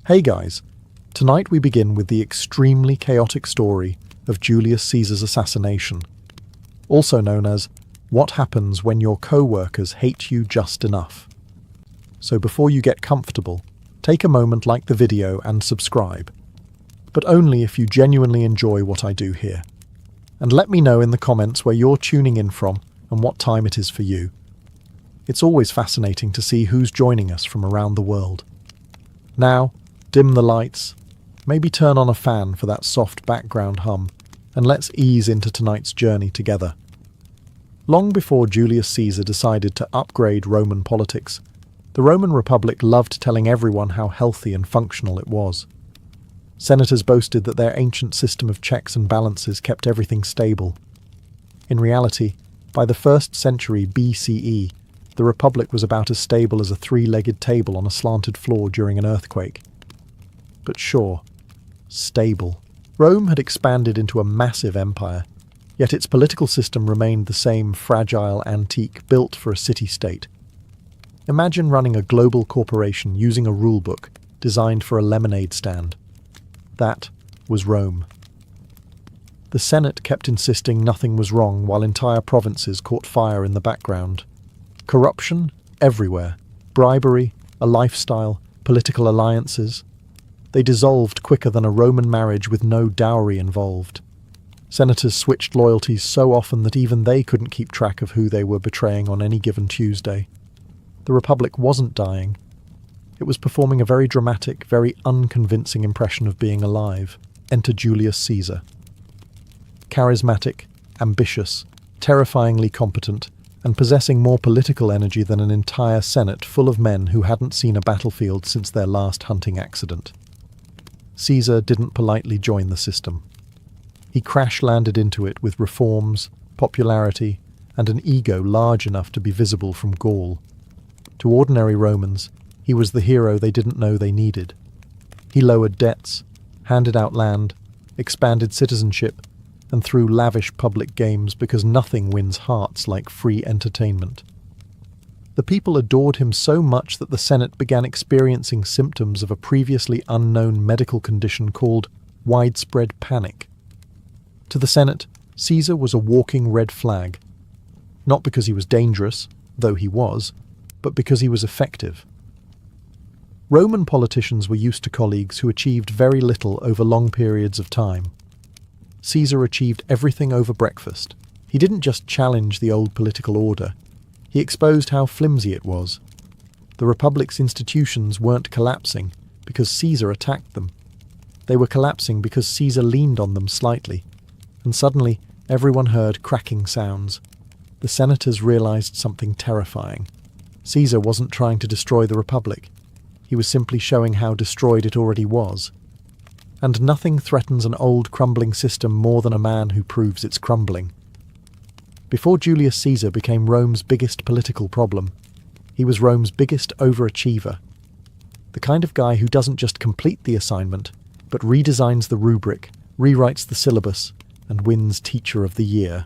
Hey guys, tonight we begin with the extremely chaotic story of Julius Caesar's assassination, also known as What Happens When Your Co-Workers Hate You Just Enough. So before you get comfortable, take a moment, like the video and subscribe, but only if you genuinely enjoy what I do here. And let me know in the comments where you're tuning in from and what time it is for you. It's always fascinating to see who's joining us from around the world. Now, dim the lights, maybe turn on a fan for that soft background hum, and let's ease into tonight's journey together. Long before Julius Caesar decided to upgrade Roman politics, the Roman Republic loved telling everyone how healthy and functional it was. Senators boasted that their ancient system of checks and balances kept everything stable. In reality, by the 1st century BCE, the Republic was about as stable as a three-legged table on a slanted floor during an earthquake. But sure, stable. Rome had expanded into a massive empire, yet its political system remained the same fragile antique built for a city-state. Imagine running a global corporation using a rulebook designed for a lemonade stand. That was Rome. The Senate kept insisting nothing was wrong while entire provinces caught fire in the background. Corruption everywhere, bribery, a lifestyle, political alliances. They dissolved quicker than a Roman marriage with no dowry involved. Senators switched loyalties so often that even they couldn't keep track of who they were betraying on any given Tuesday. The Republic wasn't dying. It was performing a very dramatic, very unconvincing impression of being alive. Enter Julius Caesar. Charismatic, ambitious, terrifyingly competent, and possessing more political energy than an entire Senate full of men who hadn't seen a battlefield since their last hunting accident. Caesar didn't politely join the system. He crash-landed into it with reforms, popularity, and an ego large enough to be visible from Gaul. To ordinary Romans, he was the hero they didn't know they needed. He lowered debts, handed out land, expanded citizenship, and threw lavish public games because nothing wins hearts like free entertainment. The people adored him so much that the Senate began experiencing symptoms of a previously unknown medical condition called widespread panic. To the Senate, Caesar was a walking red flag, not because he was dangerous, though he was, but because he was effective. Roman politicians were used to colleagues who achieved very little over long periods of time. Caesar achieved everything over breakfast. He didn't just challenge the old political order, he exposed how flimsy it was. The Republic's institutions weren't collapsing because Caesar attacked them. They were collapsing because Caesar leaned on them slightly, and suddenly everyone heard cracking sounds. The senators realized something terrifying. Caesar wasn't trying to destroy the Republic. He was simply showing how destroyed it already was. And nothing threatens an old, crumbling system more than a man who proves it's crumbling. Before Julius Caesar became Rome's biggest political problem, he was Rome's biggest overachiever. The kind of guy who doesn't just complete the assignment, but redesigns the rubric, rewrites the syllabus, and wins Teacher of the Year.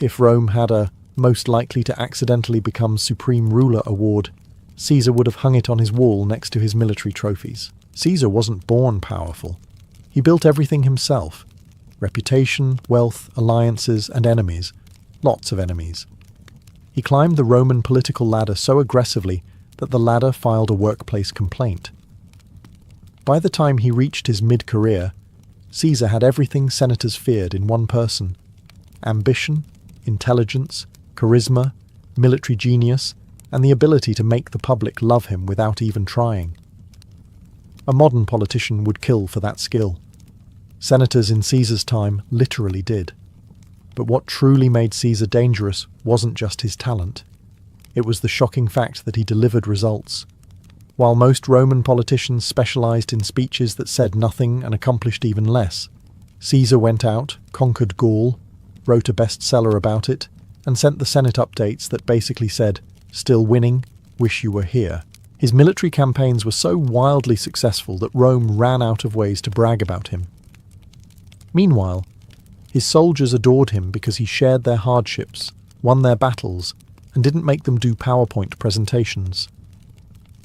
If Rome had a most likely to accidentally become Supreme Ruler award, Caesar would have hung it on his wall next to his military trophies. Caesar wasn't born powerful. He built everything himself. Reputation, wealth, alliances, and enemies. Lots of enemies. He climbed the Roman political ladder so aggressively that the ladder filed a workplace complaint. By the time he reached his mid-career, Caesar had everything senators feared in one person: ambition, intelligence, charisma, military genius, and the ability to make the public love him without even trying. A modern politician would kill for that skill. Senators in Caesar's time literally did. But what truly made Caesar dangerous wasn't just his talent. It was the shocking fact that he delivered results. While most Roman politicians specialized in speeches that said nothing and accomplished even less, Caesar went out, conquered Gaul, wrote a bestseller about it, and sent the Senate updates that basically said, "Still winning, wish you were here." His military campaigns were so wildly successful that Rome ran out of ways to brag about him. Meanwhile, his soldiers adored him because he shared their hardships, won their battles, and didn't make them do PowerPoint presentations.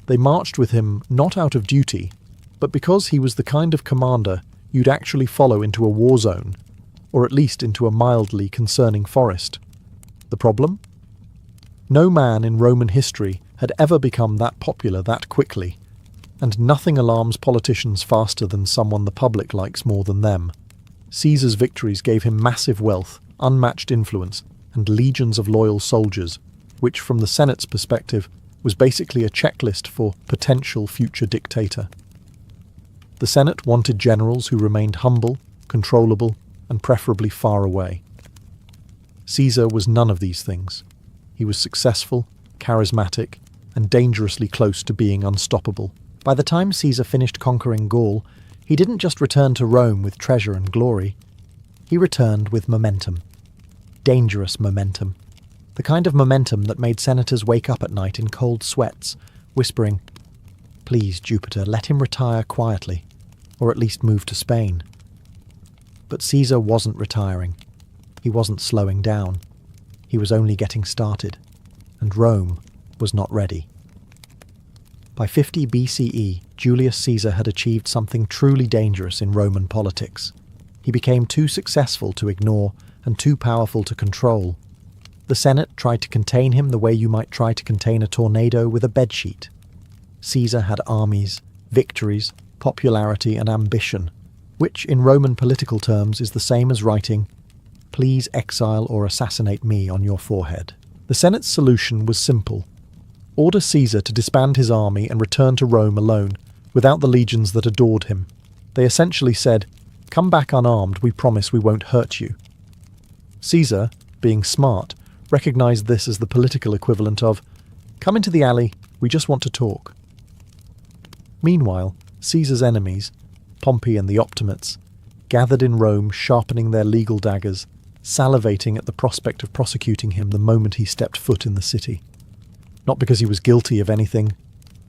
They marched with him not out of duty, but because he was the kind of commander you'd actually follow into a war zone, or at least into a mildly concerning forest. The problem? No man in Roman history had ever become that popular that quickly, and nothing alarms politicians faster than someone the public likes more than them. Caesar's victories gave him massive wealth, unmatched influence, and legions of loyal soldiers, which from the Senate's perspective was basically a checklist for potential future dictator. The Senate wanted generals who remained humble, controllable, and preferably far away. Caesar was none of these things. He was successful, charismatic, and dangerously close to being unstoppable. By the time Caesar finished conquering Gaul, he didn't just return to Rome with treasure and glory. He returned with momentum. Dangerous momentum. The kind of momentum that made senators wake up at night in cold sweats, whispering, "Please, Jupiter, let him retire quietly, or at least move to Spain." But Caesar wasn't retiring. He wasn't slowing down. He was only getting started, and Rome was not ready. By 50 BCE, Julius Caesar had achieved something truly dangerous in Roman politics. He became too successful to ignore and too powerful to control. The Senate tried to contain him the way you might try to contain a tornado with a bedsheet. Caesar had armies, victories, popularity, and ambition, which in Roman political terms is the same as writing, "Please exile or assassinate me" on your forehead. The Senate's solution was simple. Order Caesar to disband his army and return to Rome alone, without the legions that adored him. They essentially said, "Come back unarmed, we promise we won't hurt you." Caesar, being smart, recognized this as the political equivalent of, "Come into the alley, we just want to talk." Meanwhile, Caesar's enemies, Pompey and the Optimates, gathered in Rome sharpening their legal daggers, salivating at the prospect of prosecuting him the moment he stepped foot in the city. Not because he was guilty of anything,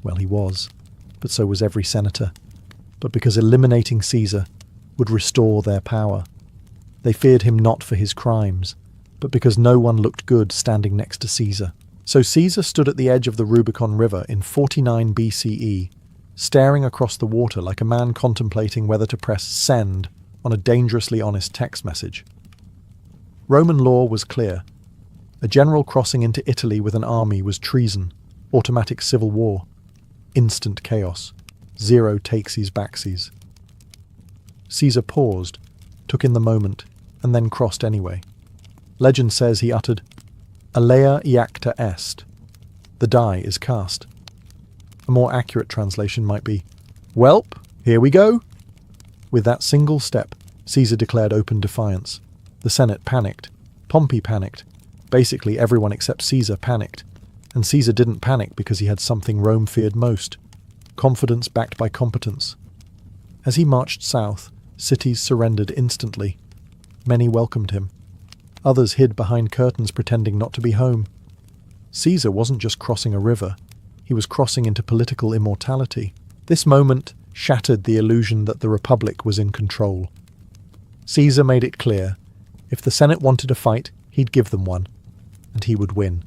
well, he was, but so was every senator, but because eliminating Caesar would restore their power. They feared him not for his crimes, but because no one looked good standing next to Caesar. So Caesar stood at the edge of the Rubicon River in 49 BCE, staring across the water like a man contemplating whether to press send on a dangerously honest text message. Roman law was clear. A general crossing into Italy with an army was treason, automatic civil war, instant chaos, zero takesies backsies. Caesar paused, took in the moment, and then crossed anyway. Legend says he uttered, "Alea iacta est." The die is cast. A more accurate translation might be, "Welp, here we go." With that single step, Caesar declared open defiance. The Senate panicked. Pompey panicked. Basically, everyone except Caesar panicked. And Caesar didn't panic because he had something Rome feared most: confidence backed by competence. As he marched south, cities surrendered instantly. Many welcomed him. Others hid behind curtains pretending not to be home. Caesar wasn't just crossing a river. He was crossing into political immortality. This moment shattered the illusion that the Republic was in control. Caesar made it clear, if the Senate wanted a fight, he'd give them one, and he would win.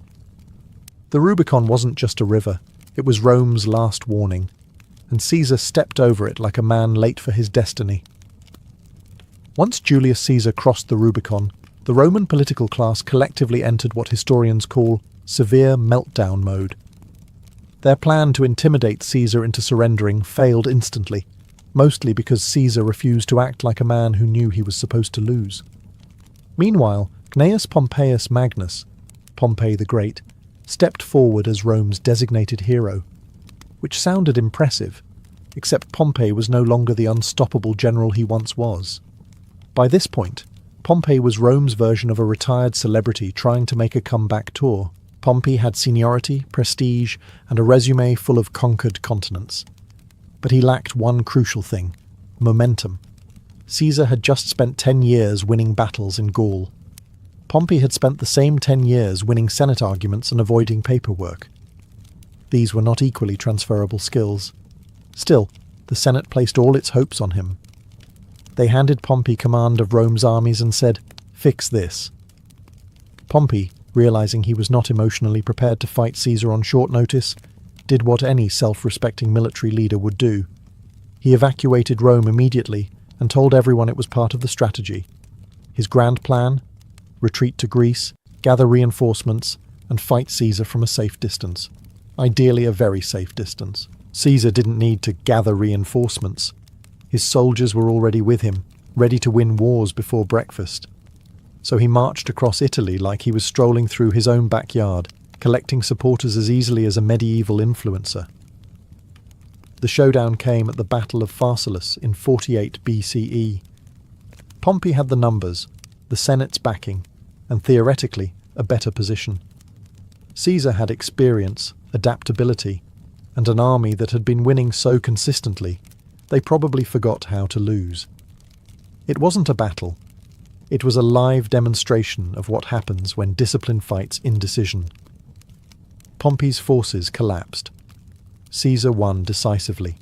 The Rubicon wasn't just a river, it was Rome's last warning, and Caesar stepped over it like a man late for his destiny. Once Julius Caesar crossed the Rubicon, the Roman political class collectively entered what historians call severe meltdown mode. Their plan to intimidate Caesar into surrendering failed instantly, mostly because Caesar refused to act like a man who knew he was supposed to lose. Meanwhile, Gnaeus Pompeius Magnus, Pompey the Great, stepped forward as Rome's designated hero, which sounded impressive, except Pompey was no longer the unstoppable general he once was. By this point, Pompey was Rome's version of a retired celebrity trying to make a comeback tour. Pompey had seniority, prestige, and a resume full of conquered continents. But he lacked one crucial thing: momentum. Caesar had just spent 10 years winning battles in Gaul. Pompey had spent the same 10 years winning Senate arguments and avoiding paperwork. These were not equally transferable skills. Still, the Senate placed all its hopes on him. They handed Pompey command of Rome's armies and said, "Fix this." Pompey, realizing he was not emotionally prepared to fight Caesar on short notice, did what any self-respecting military leader would do. He evacuated Rome immediately and told everyone it was part of the strategy. His grand plan? Retreat to Greece, gather reinforcements, and fight Caesar from a safe distance. Ideally a very safe distance. Caesar didn't need to gather reinforcements. His soldiers were already with him, ready to win wars before breakfast. So he marched across Italy like he was strolling through his own backyard, collecting supporters as easily as a medieval influencer. The showdown came at the Battle of Pharsalus in 48 BCE. Pompey had the numbers, the Senate's backing, and theoretically a better position. Caesar had experience, adaptability, and an army that had been winning so consistently, they probably forgot how to lose. It wasn't a battle. It was a live demonstration of what happens when discipline fights indecision. Pompey's forces collapsed. Caesar won decisively.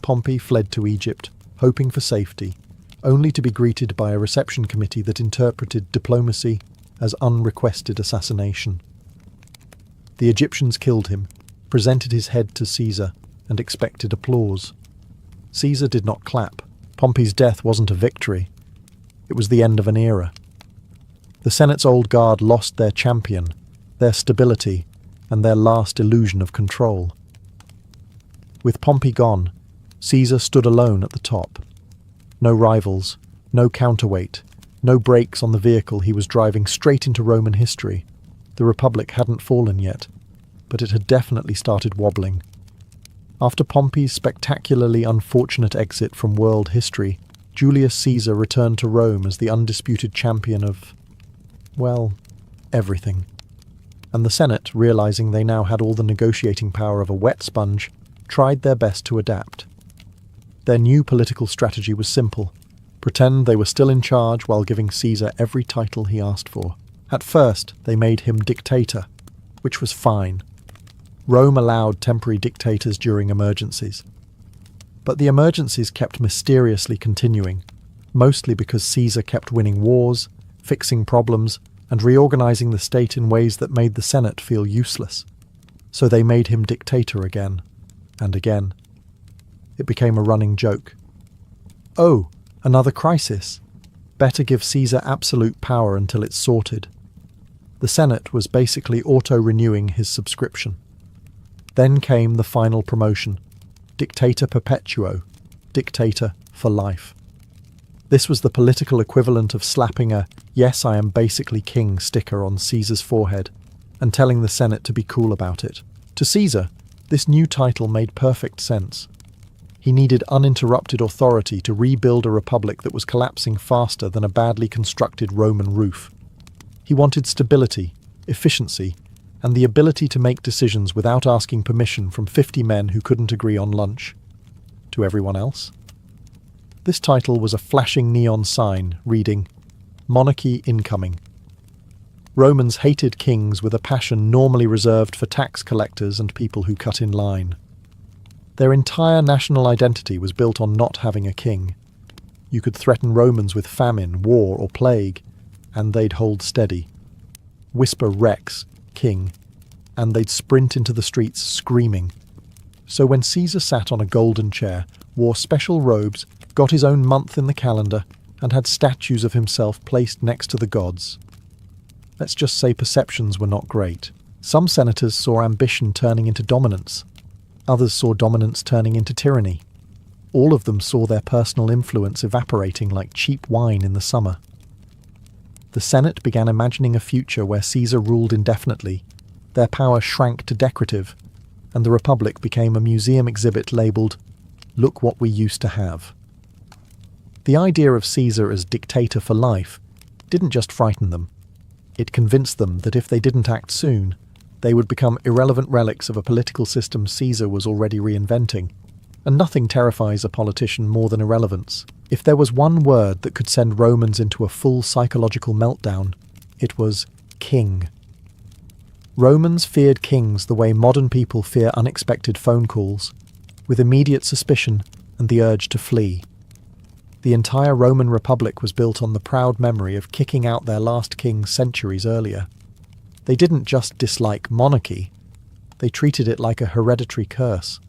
Pompey fled to Egypt, hoping for safety, only to be greeted by a reception committee that interpreted diplomacy as unrequested assassination. The Egyptians killed him, presented his head to Caesar, and expected applause. Caesar did not clap. Pompey's death wasn't a victory. It was the end of an era. The Senate's old guard lost their champion, their stability, and their last illusion of control. With Pompey gone, Caesar stood alone at the top. No rivals, no counterweight, no brakes on the vehicle he was driving straight into Roman history. The Republic hadn't fallen yet, but it had definitely started wobbling. After Pompey's spectacularly unfortunate exit from world history, Julius Caesar returned to Rome as the undisputed champion of, well, everything. And the Senate, realizing they now had all the negotiating power of a wet sponge, tried their best to adapt. Their new political strategy was simple: pretend they were still in charge while giving Caesar every title he asked for. At first, they made him dictator, which was fine. Rome allowed temporary dictators during emergencies. But the emergencies kept mysteriously continuing, mostly because Caesar kept winning wars, fixing problems, and reorganizing the state in ways that made the Senate feel useless. So they made him dictator again, and again. It became a running joke. Oh, another crisis. Better give Caesar absolute power until it's sorted. The Senate was basically auto-renewing his subscription. Then came the final promotion, Dictator Perpetuo, Dictator for life. This was the political equivalent of slapping a "Yes, I am basically king" sticker on Caesar's forehead and telling the Senate to be cool about it. To Caesar, this new title made perfect sense. He needed uninterrupted authority to rebuild a republic that was collapsing faster than a badly constructed Roman roof. He wanted stability, efficiency, and the ability to make decisions without asking permission from 50 men who couldn't agree on lunch. To everyone else? This title was a flashing neon sign reading, "Monarchy Incoming." Romans hated kings with a passion normally reserved for tax collectors and people who cut in line. Their entire national identity was built on not having a king. You could threaten Romans with famine, war, or plague, and they'd hold steady. Whisper "Rex," king, and they'd sprint into the streets screaming. So when Caesar sat on a golden chair, wore special robes, got his own month in the calendar, and had statues of himself placed next to the gods, let's just say perceptions were not great. Some senators saw ambition turning into dominance. Others saw dominance turning into tyranny. All of them saw their personal influence evaporating like cheap wine in the summer. The Senate began imagining a future where Caesar ruled indefinitely. Their power shrank to decorative, and the Republic became a museum exhibit labelled, "Look what we used to have." The idea of Caesar as dictator for life didn't just frighten them. It convinced them that if they didn't act soon, they would become irrelevant relics of a political system Caesar was already reinventing. And nothing terrifies a politician more than irrelevance. If there was one word that could send Romans into a full psychological meltdown, it was king. Romans feared kings the way modern people fear unexpected phone calls, with immediate suspicion and the urge to flee. The entire Roman Republic was built on the proud memory of kicking out their last king centuries earlier. They didn't just dislike monarchy, they treated it like a hereditary curse.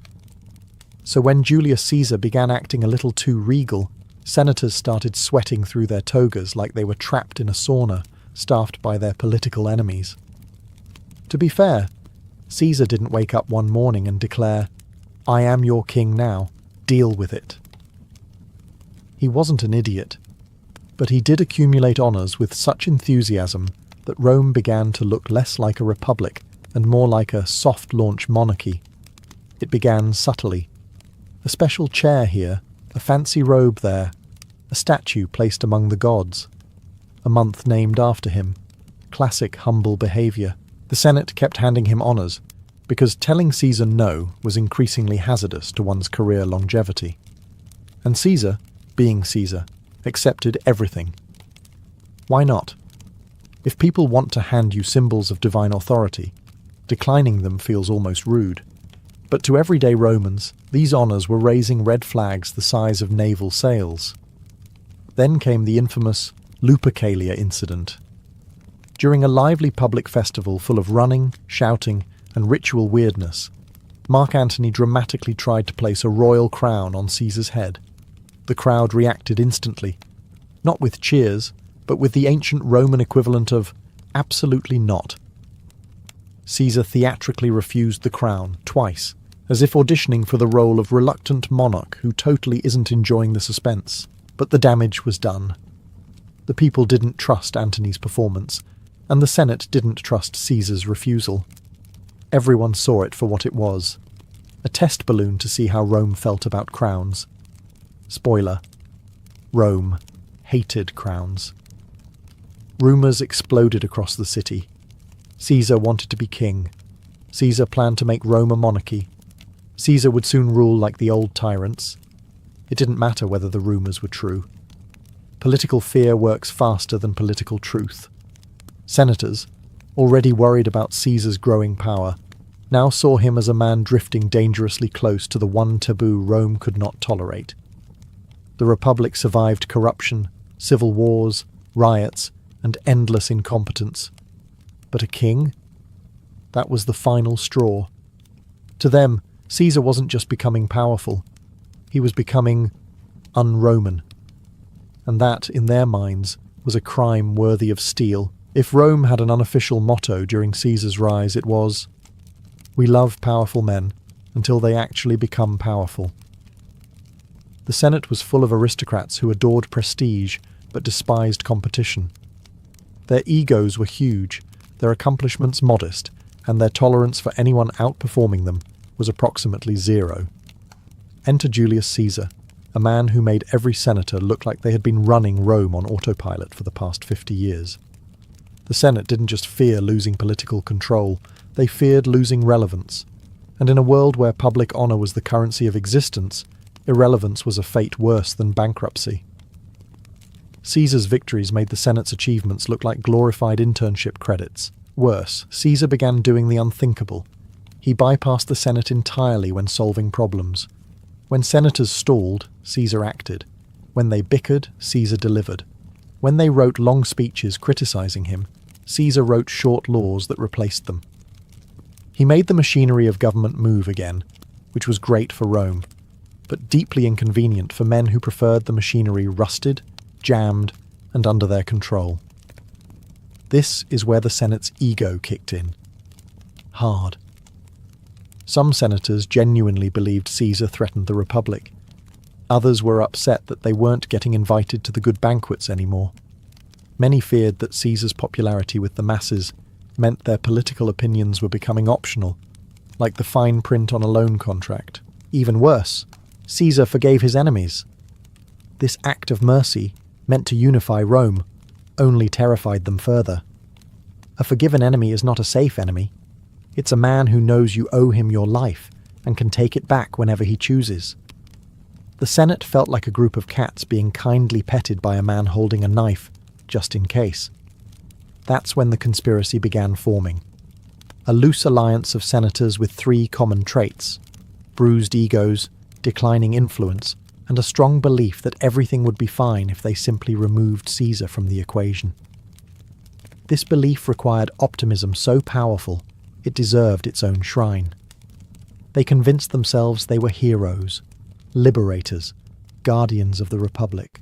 So when Julius Caesar began acting a little too regal, senators started sweating through their togas like they were trapped in a sauna, staffed by their political enemies. To be fair, Caesar didn't wake up one morning and declare, "I am your king now, deal with it." He wasn't an idiot, but he did accumulate honours with such enthusiasm that Rome began to look less like a republic and more like a soft-launch monarchy. It began subtly. A special chair here, a fancy robe there, a statue placed among the gods, a month named after him. Classic humble behaviour. The Senate kept handing him honours, because telling Caesar no was increasingly hazardous to one's career longevity. And Caesar, being Caesar, accepted everything. Why not? If people want to hand you symbols of divine authority, declining them feels almost rude. But to everyday Romans, these honours were raising red flags the size of naval sails. Then came the infamous Lupercalia incident. During a lively public festival full of running, shouting, and ritual weirdness, Mark Antony dramatically tried to place a royal crown on Caesar's head. The crowd reacted instantly, not with cheers, but with the ancient Roman equivalent of "absolutely not." Caesar theatrically refused the crown twice, as if auditioning for the role of reluctant monarch who totally isn't enjoying the suspense. But the damage was done. The people didn't trust Antony's performance, and the Senate didn't trust Caesar's refusal. Everyone saw it for what it was, a test balloon to see how Rome felt about crowns. Spoiler: Rome hated crowns. Rumours exploded across the city. Caesar wanted to be king. Caesar planned to make Rome a monarchy. Caesar would soon rule like the old tyrants. It didn't matter whether the rumours were true. Political fear works faster than political truth. Senators, already worried about Caesar's growing power, now saw him as a man drifting dangerously close to the one taboo Rome could not tolerate. The Republic survived corruption, civil wars, riots, and endless incompetence. But a king? That was the final straw. To them, Caesar wasn't just becoming powerful, he was becoming un-Roman. And that, in their minds, was a crime worthy of steel. If Rome had an unofficial motto during Caesar's rise, it was, "We love powerful men until they actually become powerful." The Senate was full of aristocrats who adored prestige but despised competition. Their egos were huge, their accomplishments modest, and their tolerance for anyone outperforming them was approximately zero. Enter Julius Caesar, a man who made every senator look like they had been running Rome on autopilot for the past 50 years. The Senate didn't just fear losing political control, they feared losing relevance. And in a world where public honour was the currency of existence, irrelevance was a fate worse than bankruptcy. Caesar's victories made the Senate's achievements look like glorified internship credits. Worse, Caesar began doing the unthinkable. He bypassed the Senate entirely when solving problems. When senators stalled, Caesar acted. When they bickered, Caesar delivered. When they wrote long speeches criticising him, Caesar wrote short laws that replaced them. He made the machinery of government move again, which was great for Rome, but deeply inconvenient for men who preferred the machinery rusted, jammed, and under their control. This is where the Senate's ego kicked in. Hard. Some senators genuinely believed Caesar threatened the Republic. Others were upset that they weren't getting invited to the good banquets anymore. Many feared that Caesar's popularity with the masses meant their political opinions were becoming optional, like the fine print on a loan contract. Even worse, Caesar forgave his enemies. This act of mercy, meant to unify Rome, only terrified them further. A forgiven enemy is not a safe enemy. It's a man who knows you owe him your life and can take it back whenever he chooses. The Senate felt like a group of cats being kindly petted by a man holding a knife, just in case. That's when the conspiracy began forming. A loose alliance of senators with three common traits: bruised egos, declining influence, and a strong belief that everything would be fine if they simply removed Caesar from the equation. This belief required optimism so powerful, it deserved its own shrine. They convinced themselves they were heroes, liberators, guardians of the Republic.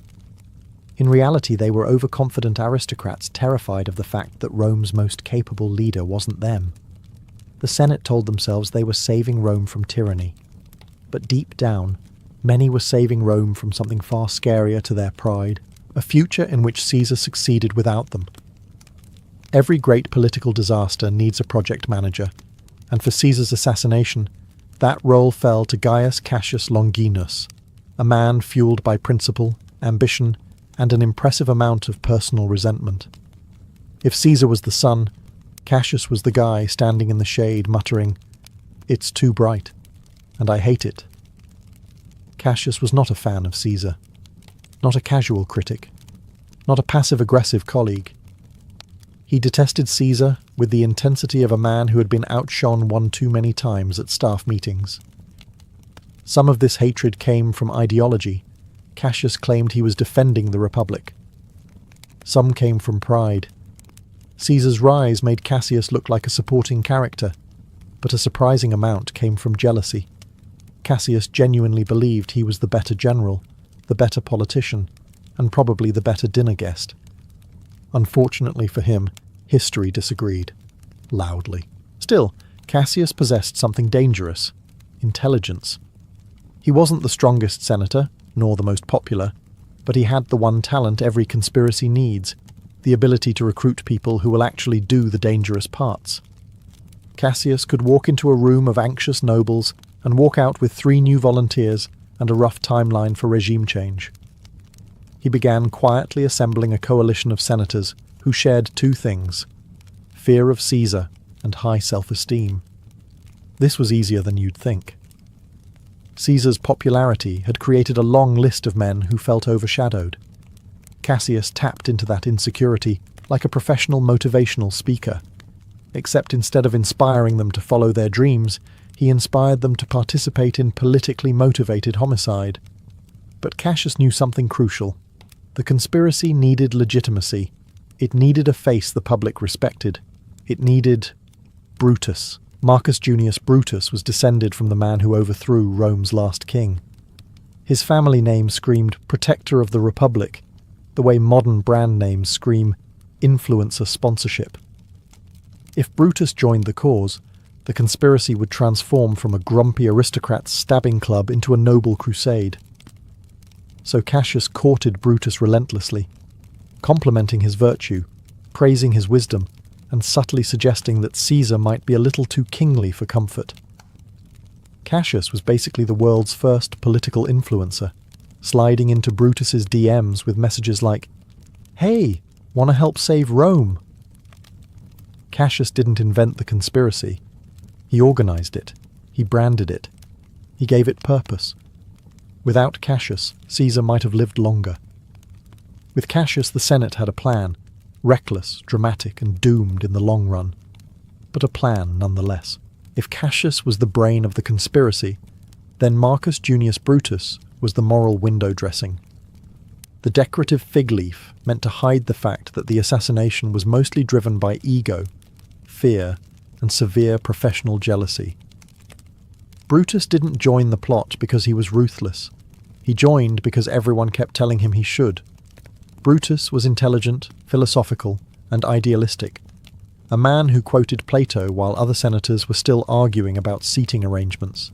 In reality, they were overconfident aristocrats terrified of the fact that Rome's most capable leader wasn't them. The Senate told themselves they were saving Rome from tyranny. But deep down, many were saving Rome from something far scarier to their pride, a future in which Caesar succeeded without them. Every great political disaster needs a project manager, and for Caesar's assassination, that role fell to Gaius Cassius Longinus, a man fueled by principle, ambition, and an impressive amount of personal resentment. If Caesar was the sun, Cassius was the guy standing in the shade muttering, "It's too bright, and I hate it." Cassius was not a fan of Caesar, not a casual critic, not a passive-aggressive colleague. He detested Caesar with the intensity of a man who had been outshone one too many times at staff meetings. Some of this hatred came from ideology. Cassius claimed he was defending the Republic. Some came from pride. Caesar's rise made Cassius look like a supporting character, but a surprising amount came from jealousy. Cassius genuinely believed he was the better general, the better politician, and probably the better dinner guest. Unfortunately for him, history disagreed. Loudly. Still, Cassius possessed something dangerous: intelligence. He wasn't the strongest senator, nor the most popular, but he had the one talent every conspiracy needs, the ability to recruit people who will actually do the dangerous parts. Cassius could walk into a room of anxious nobles and walk out with 3 new volunteers and a rough timeline for regime change. He began quietly assembling a coalition of senators who shared 2 things: fear of Caesar and high self-esteem. This was easier than you'd think. Caesar's popularity had created a long list of men who felt overshadowed. Cassius tapped into that insecurity like a professional motivational speaker, except instead of inspiring them to follow their dreams, he inspired them to participate in politically motivated homicide. But Cassius knew something crucial. The conspiracy needed legitimacy. It needed a face the public respected. It needed Brutus. Marcus Junius Brutus was descended from the man who overthrew Rome's last king. His family name screamed protector of the Republic, the way modern brand names scream influencer sponsorship. If Brutus joined the cause, the conspiracy would transform from a grumpy aristocrat's stabbing club into a noble crusade. So Cassius courted Brutus relentlessly, complimenting his virtue, praising his wisdom, and subtly suggesting that Caesar might be a little too kingly for comfort. Cassius was basically the world's first political influencer, sliding into Brutus's DMs with messages like, "Hey, want to help save Rome?" Cassius didn't invent the conspiracy. He organized it. He branded it. He gave it purpose. Without Cassius, Caesar might have lived longer. With Cassius, the Senate had a plan, reckless, dramatic, and doomed in the long run, but a plan nonetheless. If Cassius was the brain of the conspiracy, then Marcus Junius Brutus was the moral window dressing. The decorative fig leaf meant to hide the fact that the assassination was mostly driven by ego, fear, and severe professional jealousy. Brutus didn't join the plot because he was ruthless. He joined because everyone kept telling him he should. Brutus was intelligent, philosophical, and idealistic, a man who quoted Plato while other senators were still arguing about seating arrangements.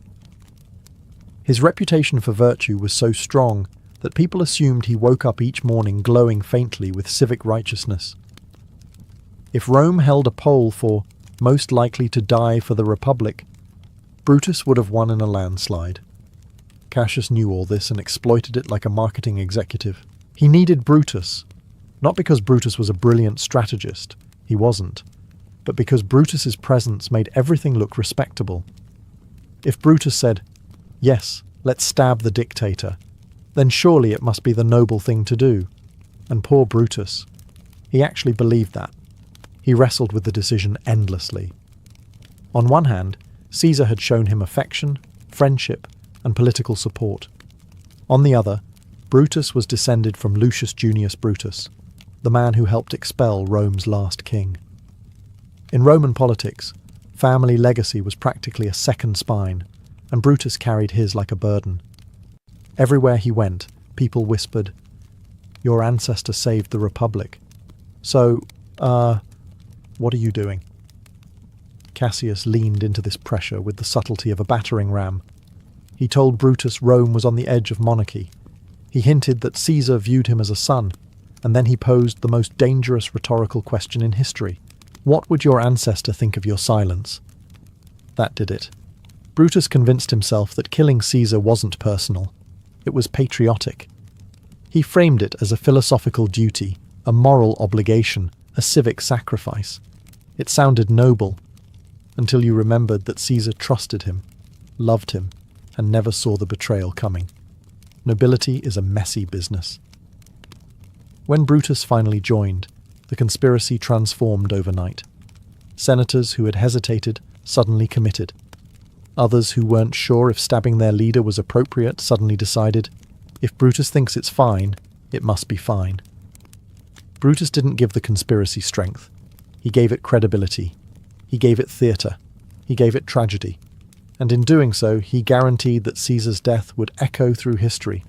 His reputation for virtue was so strong that people assumed he woke up each morning glowing faintly with civic righteousness. If Rome held a poll for most likely to die for the Republic, Brutus would have won in a landslide. Cassius knew all this and exploited it like a marketing executive. He needed Brutus, not because Brutus was a brilliant strategist, he wasn't, but because Brutus's presence made everything look respectable. If Brutus said, "Yes, let's stab the dictator," then surely it must be the noble thing to do. And poor Brutus, he actually believed that. He wrestled with the decision endlessly. On one hand, Caesar had shown him affection, friendship, and political support. On the other, Brutus was descended from Lucius Junius Brutus, the man who helped expel Rome's last king. In Roman politics, family legacy was practically a second spine, and Brutus carried his like a burden. Everywhere he went, people whispered, "Your ancestor saved the Republic. So, what are you doing?" Cassius leaned into this pressure with the subtlety of a battering ram. He told Brutus Rome was on the edge of monarchy. He hinted that Caesar viewed him as a son, and then he posed the most dangerous rhetorical question in history. What would your ancestor think of your silence? That did it. Brutus convinced himself that killing Caesar wasn't personal. It was patriotic. He framed it as a philosophical duty, a moral obligation, a civic sacrifice. It sounded noble, until you remembered that Caesar trusted him, loved him, and never saw the betrayal coming. Nobility is a messy business. When Brutus finally joined, the conspiracy transformed overnight. Senators who had hesitated suddenly committed. Others who weren't sure if stabbing their leader was appropriate suddenly decided, if Brutus thinks it's fine, it must be fine. Brutus didn't give the conspiracy strength. He gave it credibility. He gave it theatre. He gave it tragedy. And in doing so, he guaranteed that Caesar's death would echo through history,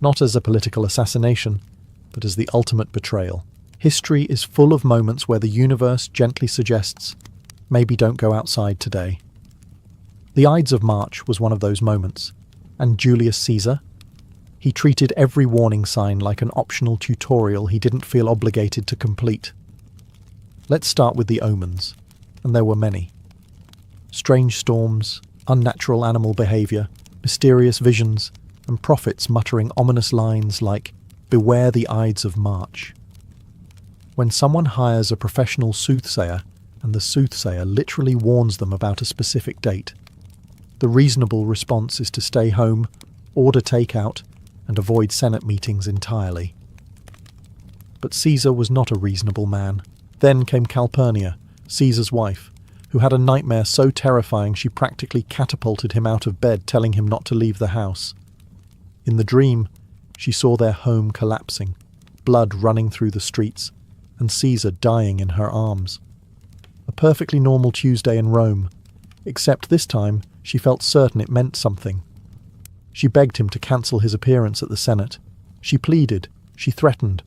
not as a political assassination, but as the ultimate betrayal. History is full of moments where the universe gently suggests, maybe don't go outside today. The Ides of March was one of those moments. And Julius Caesar? He treated every warning sign like an optional tutorial he didn't feel obligated to complete. Let's start with the omens, and there were many. Strange storms, unnatural animal behaviour, mysterious visions, and prophets muttering ominous lines like, "Beware the Ides of March." When someone hires a professional soothsayer, and the soothsayer literally warns them about a specific date, the reasonable response is to stay home, order takeout, and avoid Senate meetings entirely. But Caesar was not a reasonable man. Then came Calpurnia, Caesar's wife, who had a nightmare so terrifying she practically catapulted him out of bed, telling him not to leave the house. In the dream, she saw their home collapsing, blood running through the streets, and Caesar dying in her arms. A perfectly normal Tuesday in Rome, except this time she felt certain it meant something. She begged him to cancel his appearance at the Senate. She pleaded, she threatened.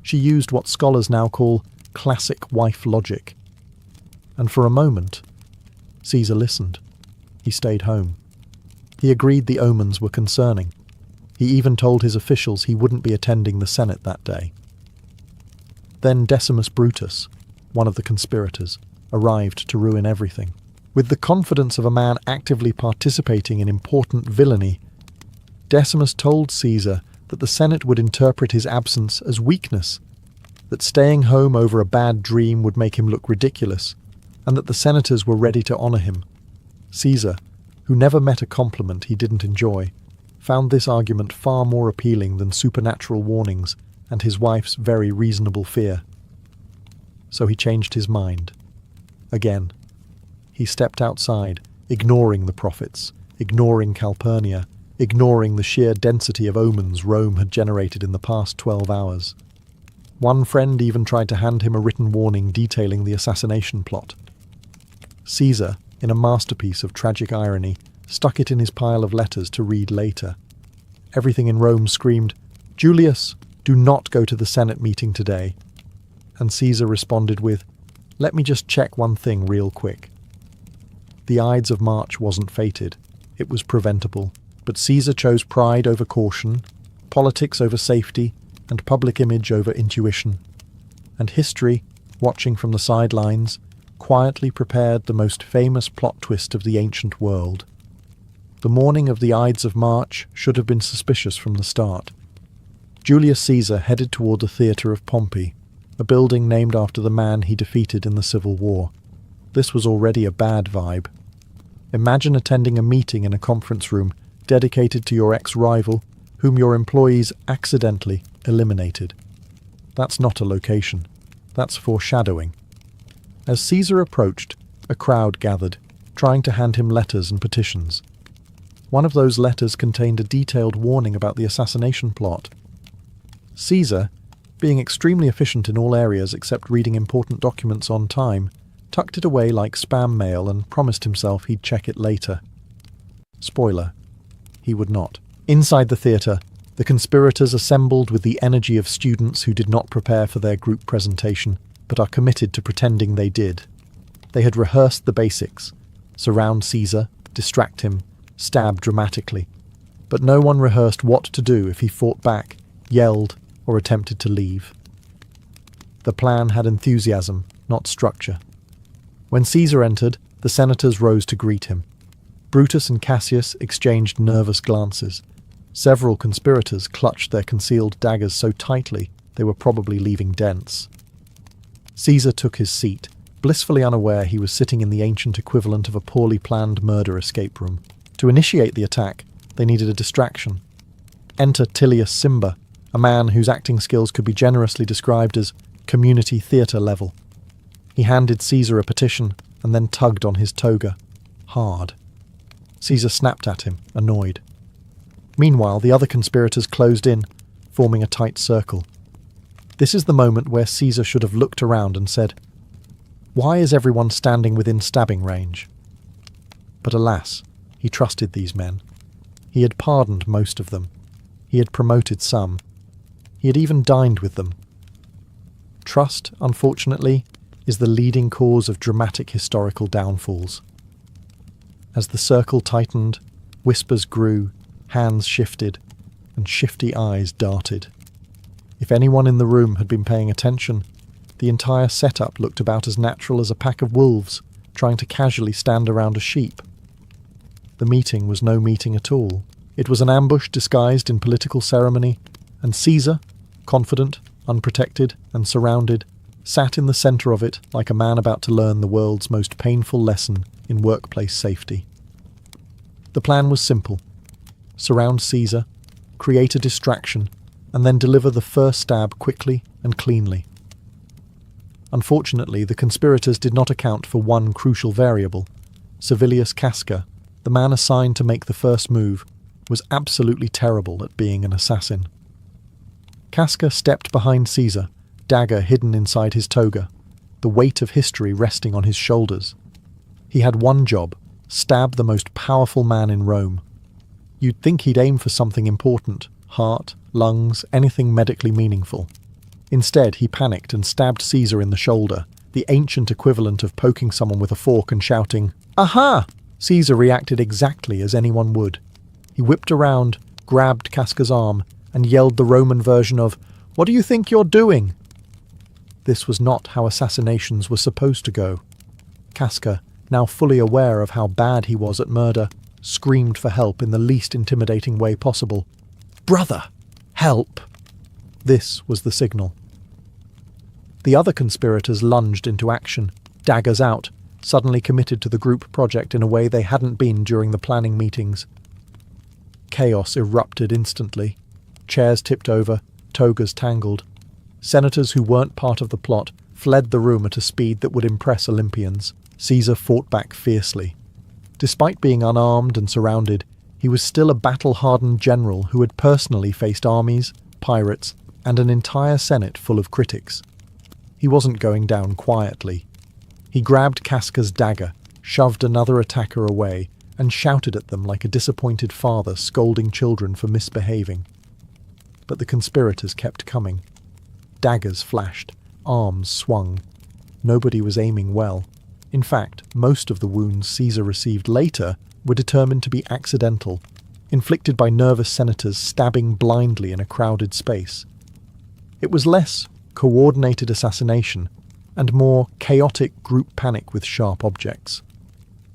She used what scholars now call classic wife logic. And for a moment, Caesar listened. He stayed home. He agreed the omens were concerning. He even told his officials he wouldn't be attending the Senate that day. Then Decimus Brutus, one of the conspirators, arrived to ruin everything. With the confidence of a man actively participating in important villainy, Decimus told Caesar that the Senate would interpret his absence as weakness, that staying home over a bad dream would make him look ridiculous, and that the senators were ready to honour him. Caesar, who never met a compliment he didn't enjoy, found this argument far more appealing than supernatural warnings and his wife's very reasonable fear. So he changed his mind. Again. He stepped outside, ignoring the prophets, ignoring Calpurnia, ignoring the sheer density of omens Rome had generated in the past 12 hours. One friend even tried to hand him a written warning detailing the assassination plot. Caesar, in a masterpiece of tragic irony, stuck it in his pile of letters to read later. Everything in Rome screamed, "Julius, do not go to the Senate meeting today." And Caesar responded with, "Let me just check one thing real quick." The Ides of March wasn't fated. It was preventable. But Caesar chose pride over caution, politics over safety, and public image over intuition. And history, watching from the sidelines, quietly prepared the most famous plot twist of the ancient world. The morning of the Ides of March should have been suspicious from the start. Julius Caesar headed toward the Theatre of Pompey, a building named after the man he defeated in the Civil War. This was already a bad vibe. Imagine attending a meeting in a conference room dedicated to your ex-rival, whom your employees accidentally eliminated. That's not a location. That's foreshadowing. As Caesar approached, a crowd gathered, trying to hand him letters and petitions. One of those letters contained a detailed warning about the assassination plot. Caesar, being extremely efficient in all areas except reading important documents on time, tucked it away like spam mail and promised himself he'd check it later. Spoiler, he would not. Inside the theatre, the conspirators assembled with the energy of students who did not prepare for their group presentation, but are committed to pretending they did. They had rehearsed the basics: surround Caesar, distract him, stab dramatically. But no one rehearsed what to do if he fought back, yelled, or attempted to leave. The plan had enthusiasm, not structure. When Caesar entered, the senators rose to greet him. Brutus and Cassius exchanged nervous glances. Several conspirators clutched their concealed daggers so tightly they were probably leaving dents. Caesar took his seat, blissfully unaware he was sitting in the ancient equivalent of a poorly planned murder escape room. To initiate the attack, they needed a distraction. Enter Tullius Cimber, a man whose acting skills could be generously described as community theatre level. He handed Caesar a petition and then tugged on his toga. Hard. Caesar snapped at him, annoyed. Meanwhile, the other conspirators closed in, forming a tight circle. This is the moment where Caesar should have looked around and said, "Why is everyone standing within stabbing range?" But alas, he trusted these men. He had pardoned most of them. He had promoted some. He had even dined with them. Trust, unfortunately, is the leading cause of dramatic historical downfalls. As the circle tightened, whispers grew, hands shifted, and shifty eyes darted. If anyone in the room had been paying attention, the entire setup looked about as natural as a pack of wolves trying to casually stand around a sheep. The meeting was no meeting at all. It was an ambush disguised in political ceremony, and Caesar, confident, unprotected, and surrounded, sat in the centre of it like a man about to learn the world's most painful lesson in workplace safety. The plan was simple: surround Caesar, create a distraction, and then deliver the first stab quickly and cleanly. Unfortunately, the conspirators did not account for one crucial variable. Servilius Casca, the man assigned to make the first move, was absolutely terrible at being an assassin. Casca stepped behind Caesar, dagger hidden inside his toga, the weight of history resting on his shoulders. He had one job: stab the most powerful man in Rome. You'd think he'd aim for something important: heart, lungs, anything medically meaningful. Instead, he panicked and stabbed Caesar in the shoulder, the ancient equivalent of poking someone with a fork and shouting, "Aha!" Caesar reacted exactly as anyone would. He whipped around, grabbed Casca's arm, and yelled the Roman version of, "What do you think you're doing?" This was not how assassinations were supposed to go. Casca, now fully aware of how bad he was at murder, screamed for help in the least intimidating way possible. "Brother, help!" This was the signal. The other conspirators lunged into action, daggers out, suddenly committed to the group project in a way they hadn't been during the planning meetings. Chaos erupted instantly. Chairs tipped over, togas tangled. Senators who weren't part of the plot fled the room at a speed that would impress Olympians. Caesar fought back fiercely. Despite being unarmed and surrounded, he was still a battle-hardened general who had personally faced armies, pirates, and an entire senate full of critics. He wasn't going down quietly. He grabbed Casca's dagger, shoved another attacker away, and shouted at them like a disappointed father scolding children for misbehaving. But the conspirators kept coming. Daggers flashed, arms swung. Nobody was aiming well. In fact, most of the wounds Caesar received later were determined to be accidental, inflicted by nervous senators stabbing blindly in a crowded space. It was less coordinated assassination and more chaotic group panic with sharp objects.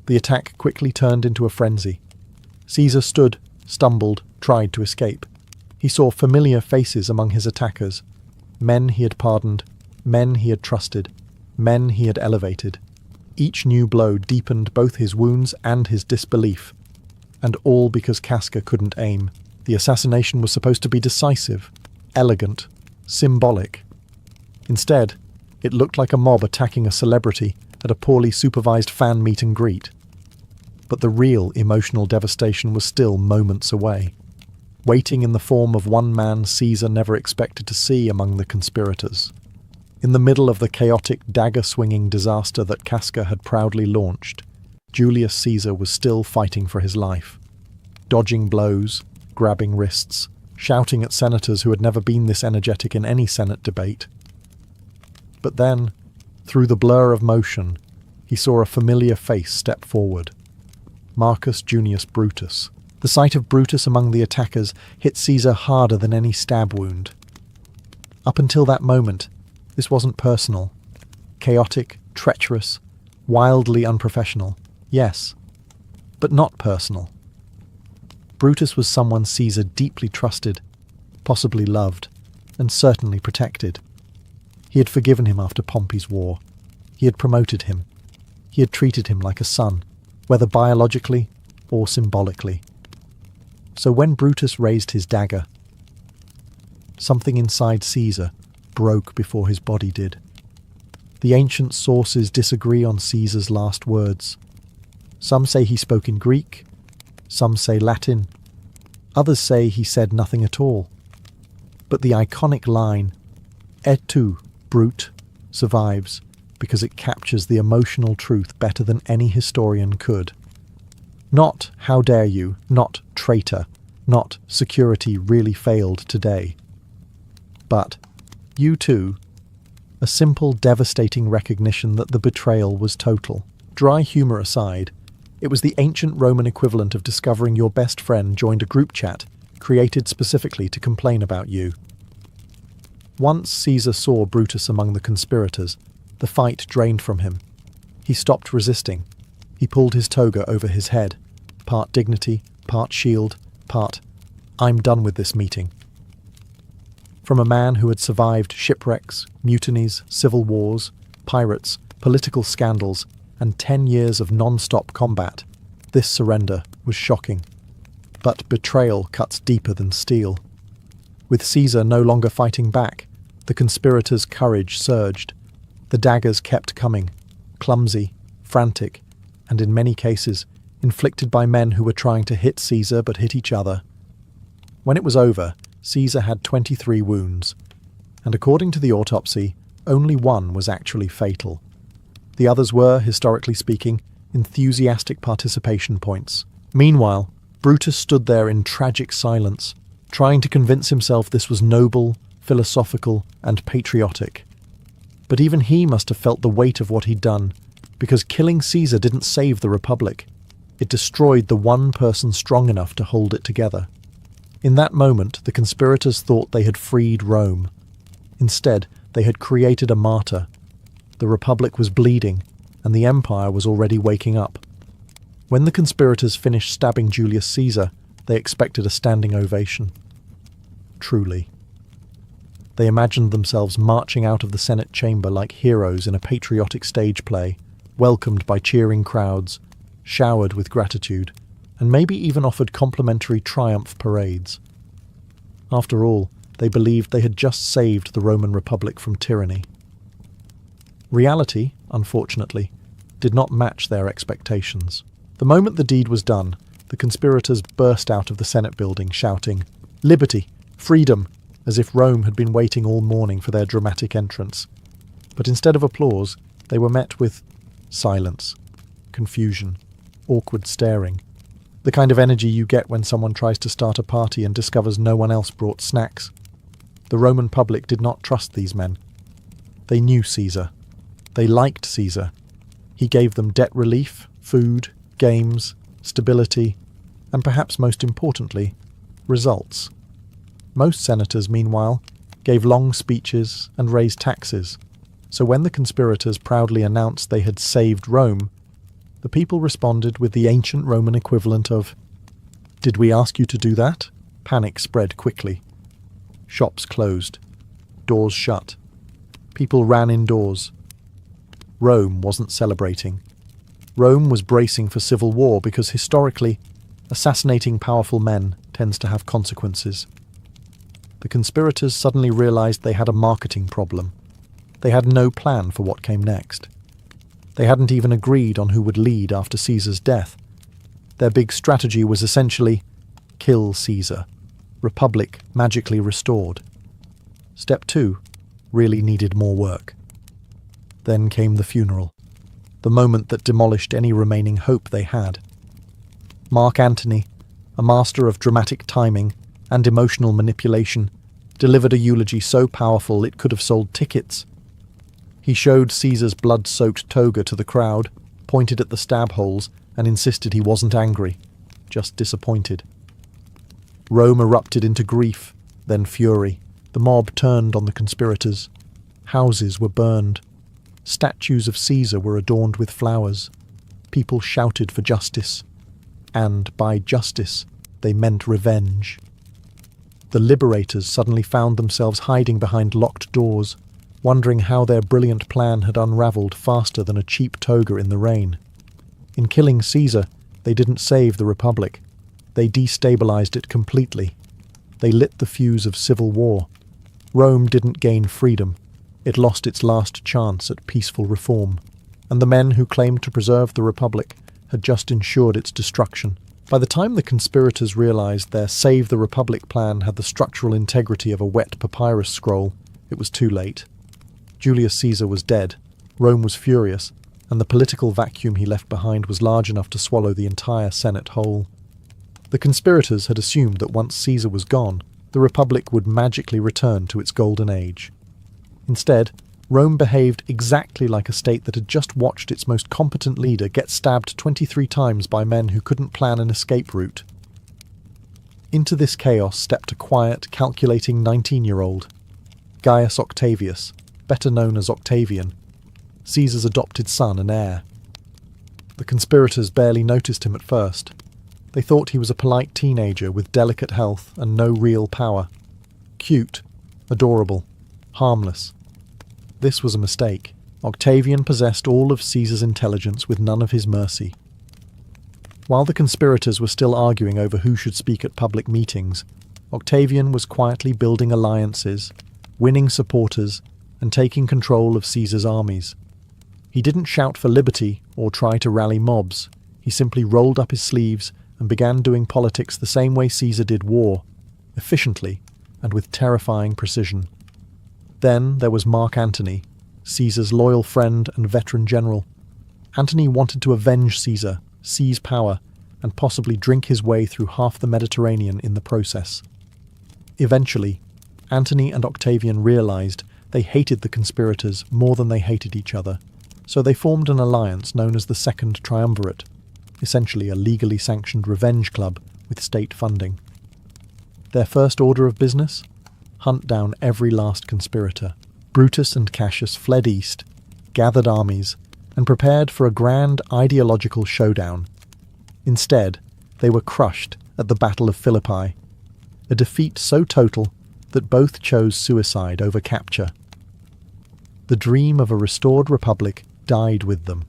The attack quickly turned into a frenzy. Caesar stood, stumbled, tried to escape. He saw familiar faces among his attackers. Men he had pardoned, men he had trusted, men he had elevated. Each new blow deepened both his wounds and his disbelief. And all because Casca couldn't aim. The assassination was supposed to be decisive, elegant, symbolic. Instead, it looked like a mob attacking a celebrity at a poorly supervised fan meet and greet. But the real emotional devastation was still moments away, waiting in the form of one man Caesar never expected to see among the conspirators. In the middle of the chaotic dagger-swinging disaster that Casca had proudly launched, Julius Caesar was still fighting for his life. dodging blows, grabbing wrists, shouting at senators who had never been this energetic in any Senate debate. But then, through the blur of motion, he saw a familiar face step forward. Marcus Junius Brutus. The sight of Brutus among the attackers hit Caesar harder than any stab wound. Up until that moment, this wasn't personal. Chaotic, treacherous, wildly unprofessional. Yes, but not personal. Brutus was someone Caesar deeply trusted, possibly loved, and certainly protected. He had forgiven him after Pompey's war. He had promoted him. He had treated him like a son, whether biologically or symbolically. So when Brutus raised his dagger, something inside Caesar broke before his body did. The ancient sources disagree on Caesar's last words. Some say he spoke in Greek, some say Latin, others say he said nothing at all. But the iconic line, "Et tu, brute," survives because it captures the emotional truth better than any historian could. Not "how dare you," not "traitor," not "security really failed today." But "you too," a simple, devastating recognition that the betrayal was total. Dry humour aside, it was the ancient Roman equivalent of discovering your best friend joined a group chat created specifically to complain about you. Once Caesar saw Brutus among the conspirators, the fight drained from him. He stopped resisting. He pulled his toga over his head, part dignity, part shield, part "I'm done with this meeting." From a man who had survived shipwrecks, mutinies, civil wars, pirates, political scandals, and 10 years of non-stop combat, this surrender was shocking. But betrayal cuts deeper than steel. With Caesar no longer fighting back, the conspirators' courage surged. The daggers kept coming, clumsy, frantic, and in many cases, inflicted by men who were trying to hit Caesar but hit each other. When it was over, Caesar had 23 wounds, and according to the autopsy, only one was actually fatal. The others were, historically speaking, enthusiastic participation points. Meanwhile, Brutus stood there in tragic silence, trying to convince himself this was noble, philosophical, and patriotic. But even he must have felt the weight of what he'd done, because killing Caesar didn't save the Republic. It destroyed the one person strong enough to hold it together. In that moment, the conspirators thought they had freed Rome. Instead, they had created a martyr. The Republic was bleeding, and the Empire was already waking up. When the conspirators finished stabbing Julius Caesar, they expected a standing ovation. Truly. They imagined themselves marching out of the Senate chamber like heroes in a patriotic stage play, welcomed by cheering crowds, showered with gratitude, and maybe even offered complimentary triumph parades. After all, they believed they had just saved the Roman Republic from tyranny. Reality, unfortunately, did not match their expectations. The moment the deed was done, the conspirators burst out of the Senate building shouting, "Liberty! Freedom!" as if Rome had been waiting all morning for their dramatic entrance. But instead of applause, they were met with silence, confusion, awkward staring, the kind of energy you get when someone tries to start a party and discovers no one else brought snacks. The Roman public did not trust these men. They knew Caesar. They liked Caesar. He gave them debt relief, food, games, stability, and perhaps most importantly, results. Most senators, meanwhile, gave long speeches and raised taxes, so when the conspirators proudly announced they had saved Rome, the people responded with the ancient Roman equivalent of, "Did we ask you to do that?" Panic spread quickly. Shops closed. Doors shut. People ran indoors. Rome wasn't celebrating. Rome was bracing for civil war because historically, assassinating powerful men tends to have consequences. The conspirators suddenly realized they had a marketing problem. They had no plan for what came next. They hadn't even agreed on who would lead after Caesar's death. Their big strategy was essentially, kill Caesar. Republic magically restored. Step 2 really needed more work. Then came the funeral, the moment that demolished any remaining hope they had. Mark Antony, a master of dramatic timing and emotional manipulation, delivered a eulogy so powerful it could have sold tickets. He showed Caesar's blood-soaked toga to the crowd, pointed at the stab holes, and insisted he wasn't angry, just disappointed. Rome erupted into grief, then fury. The mob turned on the conspirators. Houses were burned. Statues of Caesar were adorned with flowers. People shouted for justice. And by justice, they meant revenge. The liberators suddenly found themselves hiding behind locked doors, wondering how their brilliant plan had unravelled faster than a cheap toga in the rain. In killing Caesar, they didn't save the Republic. They destabilized it completely. They lit the fuse of civil war. Rome didn't gain freedom. It lost its last chance at peaceful reform. And the men who claimed to preserve the Republic had just ensured its destruction. By the time the conspirators realized their Save the Republic plan had the structural integrity of a wet papyrus scroll, it was too late. Julius Caesar was dead, Rome was furious, and the political vacuum he left behind was large enough to swallow the entire Senate whole. The conspirators had assumed that once Caesar was gone, the Republic would magically return to its golden age. Instead, Rome behaved exactly like a state that had just watched its most competent leader get stabbed 23 times by men who couldn't plan an escape route. Into this chaos stepped a quiet, calculating 19-year-old, Gaius Octavius, better known as Octavian, Caesar's adopted son and heir. The conspirators barely noticed him at first. They thought he was a polite teenager with delicate health and no real power. Cute, adorable, harmless. This was a mistake. Octavian possessed all of Caesar's intelligence with none of his mercy. While the conspirators were still arguing over who should speak at public meetings, Octavian was quietly building alliances, winning supporters, and taking control of Caesar's armies. He didn't shout for liberty or try to rally mobs. He simply rolled up his sleeves and began doing politics the same way Caesar did war, efficiently and with terrifying precision. Then there was Mark Antony, Caesar's loyal friend and veteran general. Antony wanted to avenge Caesar, seize power, and possibly drink his way through half the Mediterranean in the process. Eventually, Antony and Octavian realized they hated the conspirators more than they hated each other, so they formed an alliance known as the Second Triumvirate, essentially a legally sanctioned revenge club with state funding. Their first order of business? Hunt down every last conspirator. Brutus and Cassius fled east, gathered armies, and prepared for a grand ideological showdown. Instead, they were crushed at the Battle of Philippi, a defeat so total that both chose suicide over capture. The dream of a restored republic died with them.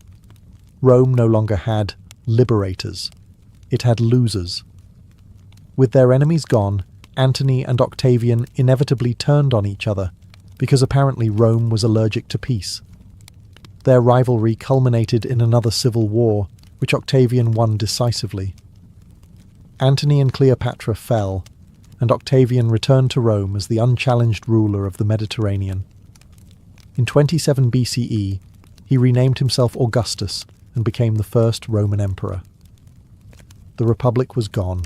Rome no longer had liberators. It had losers. With their enemies gone, Antony and Octavian inevitably turned on each other, because apparently Rome was allergic to peace. Their rivalry culminated in another civil war, which Octavian won decisively. Antony and Cleopatra fell, and Octavian returned to Rome as the unchallenged ruler of the Mediterranean. In 27 BCE, he renamed himself Augustus and became the first Roman emperor. The Republic was gone,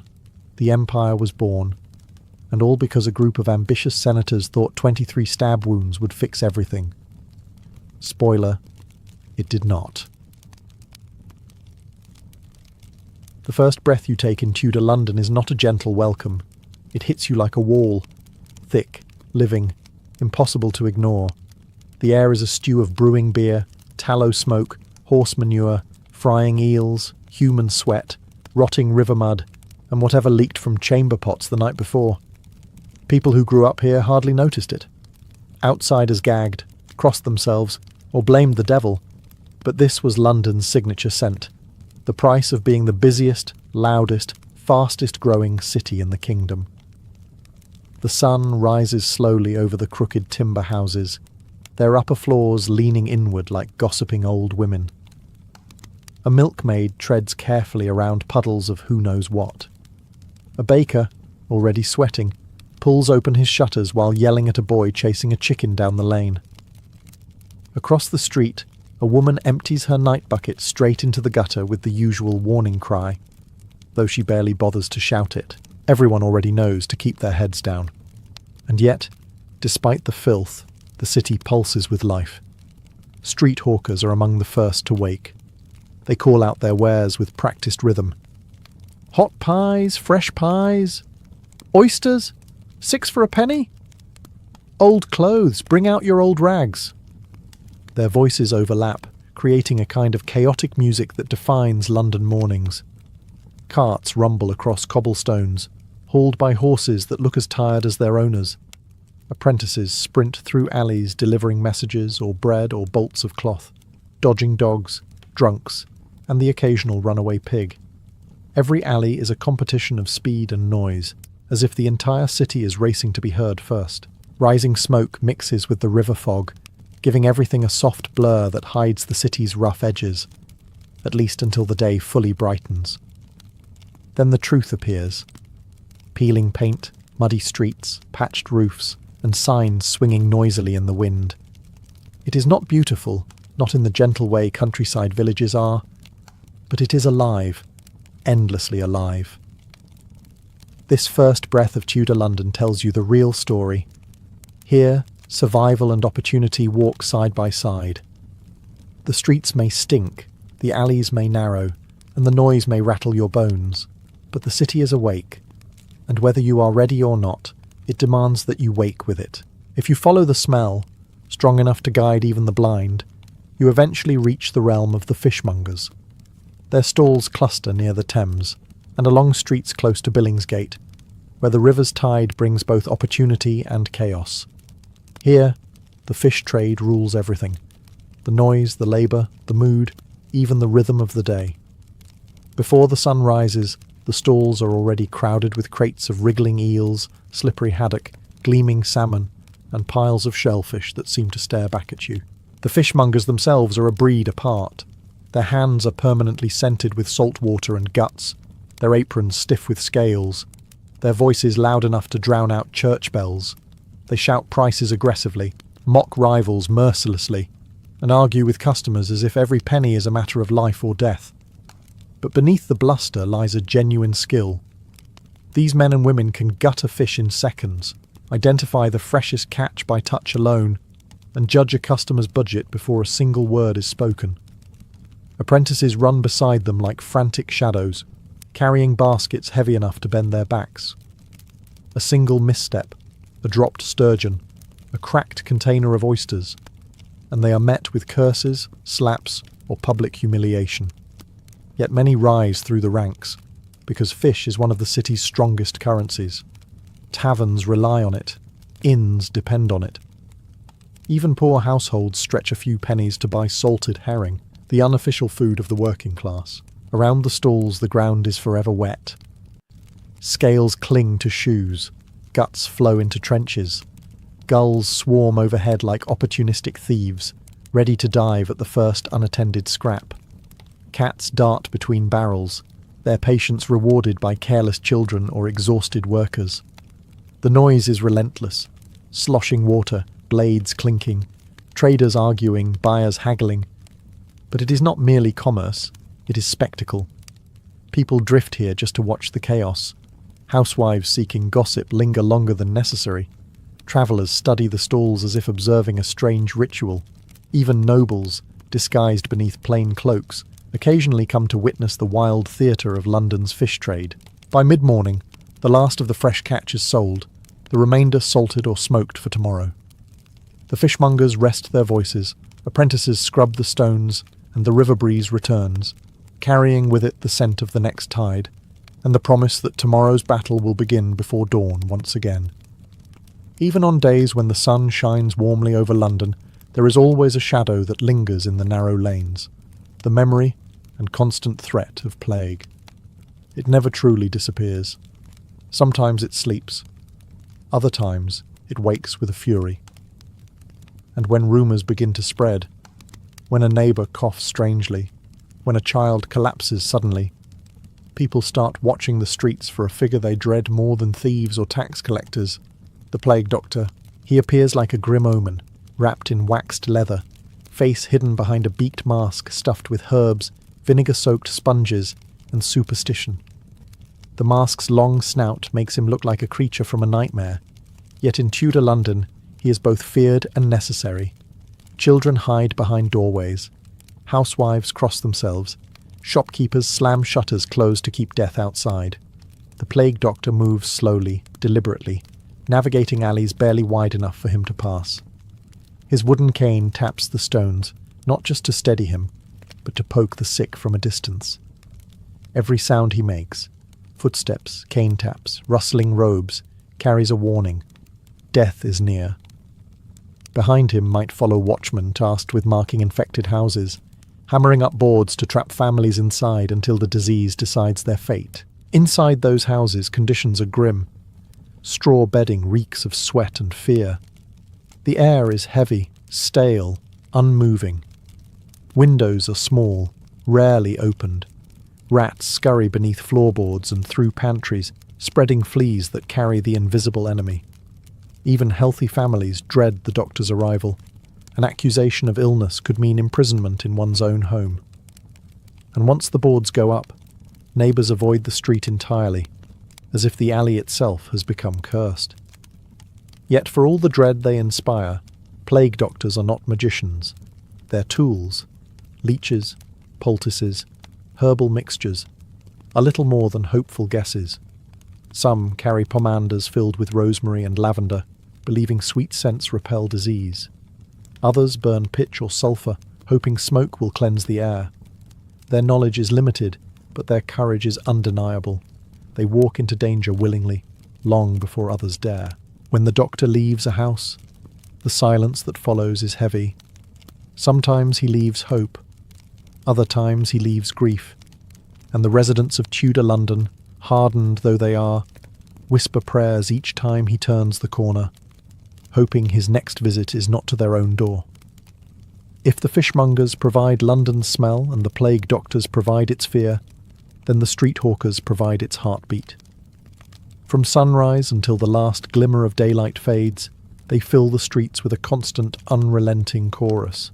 the empire was born, and all because a group of ambitious senators thought 23 stab wounds would fix everything. Spoiler, it did not. The first breath you take in Tudor London is not a gentle welcome. It hits you like a wall, thick, living, impossible to ignore. The air is a stew of brewing beer, tallow smoke, horse manure, frying eels, human sweat, rotting river mud, and whatever leaked from chamber pots the night before. People who grew up here hardly noticed it. Outsiders gagged, crossed themselves, or blamed the devil. But this was London's signature scent, the price of being the busiest, loudest, fastest-growing city in the kingdom. The sun rises slowly over the crooked timber houses, their upper floors leaning inward like gossiping old women. A milkmaid treads carefully around puddles of who knows what. A baker, already sweating, pulls open his shutters while yelling at a boy chasing a chicken down the lane. Across the street, a woman empties her night bucket straight into the gutter with the usual warning cry. though she barely bothers to shout it. Everyone already knows to keep their heads down. And yet, despite the filth, the city pulses with life. Street hawkers are among the first to wake. They call out their wares with practiced rhythm. Hot pies, fresh pies, oysters, 6 for a penny? Old clothes, bring out your old rags. Their voices overlap, creating a kind of chaotic music that defines London mornings. Carts rumble across cobblestones, hauled by horses that look as tired as their owners. Apprentices sprint through alleys delivering messages or bread or bolts of cloth, dodging dogs, drunks, and the occasional runaway pig. Every alley is a competition of speed and noise, as if the entire city is racing to be heard first. Rising smoke mixes with the river fog, giving everything a soft blur that hides the city's rough edges, at least until the day fully brightens. Then the truth appears. Peeling paint, muddy streets, patched roofs, and signs swinging noisily in the wind. It is not beautiful, not in the gentle way countryside villages are, but it is alive, endlessly alive. This first breath of Tudor London tells you the real story. Here, survival and opportunity walk side by side. The streets may stink, the alleys may narrow, and the noise may rattle your bones, but the city is awake, and whether you are ready or not, it demands that you wake with it. If you follow the smell, strong enough to guide even the blind, you eventually reach the realm of the fishmongers. Their stalls cluster near the Thames, and along streets close to Billingsgate, where the river's tide brings both opportunity and chaos. Here, the fish trade rules everything. The noise, the labour, the mood, even the rhythm of the day. Before the sun rises, the stalls are already crowded with crates of wriggling eels, slippery haddock, gleaming salmon, and piles of shellfish that seem to stare back at you. The fishmongers themselves are a breed apart. Their hands are permanently scented with salt water and guts, their aprons stiff with scales, their voices loud enough to drown out church bells. They shout prices aggressively, mock rivals mercilessly, and argue with customers as if every penny is a matter of life or death. But beneath the bluster lies a genuine skill. These men and women can gut a fish in seconds, identify the freshest catch by touch alone, and judge a customer's budget before a single word is spoken. Apprentices run beside them like frantic shadows, carrying baskets heavy enough to bend their backs. A single misstep, a dropped sturgeon, a cracked container of oysters, and they are met with curses, slaps, or public humiliation. Yet many rise through the ranks, because fish is one of the city's strongest currencies. Taverns rely on it, inns depend on it. Even poor households stretch a few pennies to buy salted herring, the unofficial food of the working class. Around the stalls the ground is forever wet. Scales cling to shoes, guts flow into trenches. Gulls swarm overhead like opportunistic thieves, ready to dive at the first unattended scrap. Cats dart between barrels, their patience rewarded by careless children or exhausted workers. The noise is relentless. Sloshing water, blades clinking, traders arguing, buyers haggling. But it is not merely commerce, it is spectacle. People drift here just to watch the chaos. Housewives seeking gossip linger longer than necessary. Travellers study the stalls as if observing a strange ritual. Even nobles, disguised beneath plain cloaks, occasionally come to witness the wild theatre of London's fish trade. By mid-morning, the last of the fresh catch is sold, the remainder salted or smoked for tomorrow. The fishmongers rest their voices, apprentices scrub the stones, and the river breeze returns, carrying with it the scent of the next tide, and the promise that tomorrow's battle will begin before dawn once again. Even on days when the sun shines warmly over London, there is always a shadow that lingers in the narrow lanes, the memory and constant threat of plague. It never truly disappears. Sometimes it sleeps. Other times it wakes with a fury. And when rumours begin to spread, when a neighbour coughs strangely, when a child collapses suddenly, people start watching the streets for a figure they dread more than thieves or tax collectors. The plague doctor. He appears like a grim omen, wrapped in waxed leather, face hidden behind a beaked mask stuffed with herbs, vinegar-soaked sponges, and superstition. The mask's long snout makes him look like a creature from a nightmare, yet in Tudor London he is both feared and necessary. Children hide behind doorways. Housewives cross themselves. Shopkeepers slam shutters closed to keep death outside. The plague doctor moves slowly, deliberately, navigating alleys barely wide enough for him to pass. His wooden cane taps the stones, not just to steady him, but to poke the sick from a distance. Every sound he makes, footsteps, cane taps, rustling robes, carries a warning. Death is near. Behind him might follow watchmen tasked with marking infected houses, hammering up boards to trap families inside until the disease decides their fate. Inside those houses, conditions are grim. Straw bedding reeks of sweat and fear. The air is heavy, stale, unmoving. Windows are small, rarely opened. Rats scurry beneath floorboards and through pantries, spreading fleas that carry the invisible enemy. Even healthy families dread the doctor's arrival. An accusation of illness could mean imprisonment in one's own home. And once the boards go up, neighbours avoid the street entirely, as if the alley itself has become cursed. Yet for all the dread they inspire, plague doctors are not magicians. They're tools. Leeches, poultices, herbal mixtures, are little more than hopeful guesses. Some carry pomanders filled with rosemary and lavender, believing sweet scents repel disease. Others burn pitch or sulphur, hoping smoke will cleanse the air. Their knowledge is limited, but their courage is undeniable. They walk into danger willingly, long before others dare. When the doctor leaves a house, the silence that follows is heavy. Sometimes he leaves hope, other times he leaves grief, and the residents of Tudor London, hardened though they are, whisper prayers each time he turns the corner, hoping his next visit is not to their own door. If the fishmongers provide London's smell and the plague doctors provide its fear, then the street hawkers provide its heartbeat. From sunrise until the last glimmer of daylight fades, they fill the streets with a constant, unrelenting chorus.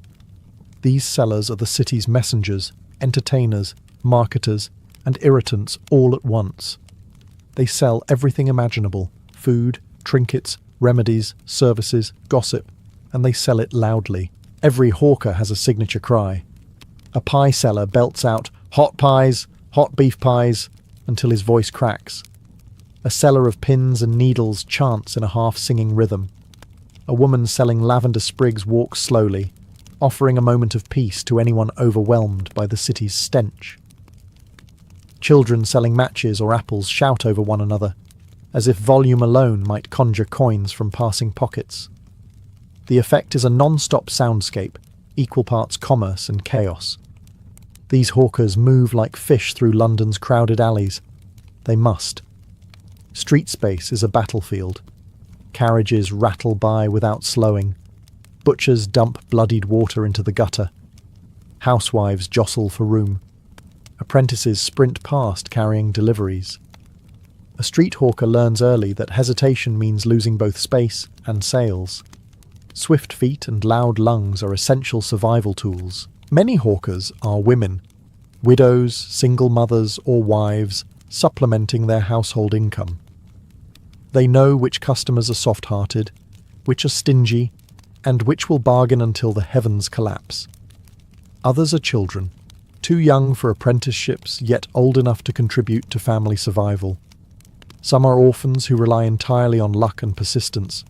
These sellers are the city's messengers, entertainers, marketers, and irritants all at once. They sell everything imaginable: food, trinkets, remedies, services, gossip, and they sell it loudly. Every hawker has a signature cry. A pie seller belts out, "Hot pies, hot beef pies," until his voice cracks. A seller of pins and needles chants in a half-singing rhythm. A woman selling lavender sprigs walks slowly, offering a moment of peace to anyone overwhelmed by the city's stench. Children selling matches or apples shout over one another, as if volume alone might conjure coins from passing pockets. The effect is a non-stop soundscape, equal parts commerce and chaos. These hawkers move like fish through London's crowded alleys. They must. Street space is a battlefield. Carriages rattle by without slowing. Butchers dump bloodied water into the gutter. Housewives jostle for room. Apprentices sprint past carrying deliveries. A street hawker learns early that hesitation means losing both space and sales. Swift feet and loud lungs are essential survival tools. Many hawkers are women, widows, single mothers, or wives, supplementing their household income. They know which customers are soft-hearted, which are stingy, and which will bargain until the heavens collapse. Others are children, too young for apprenticeships, yet old enough to contribute to family survival. Some are orphans who rely entirely on luck and persistence.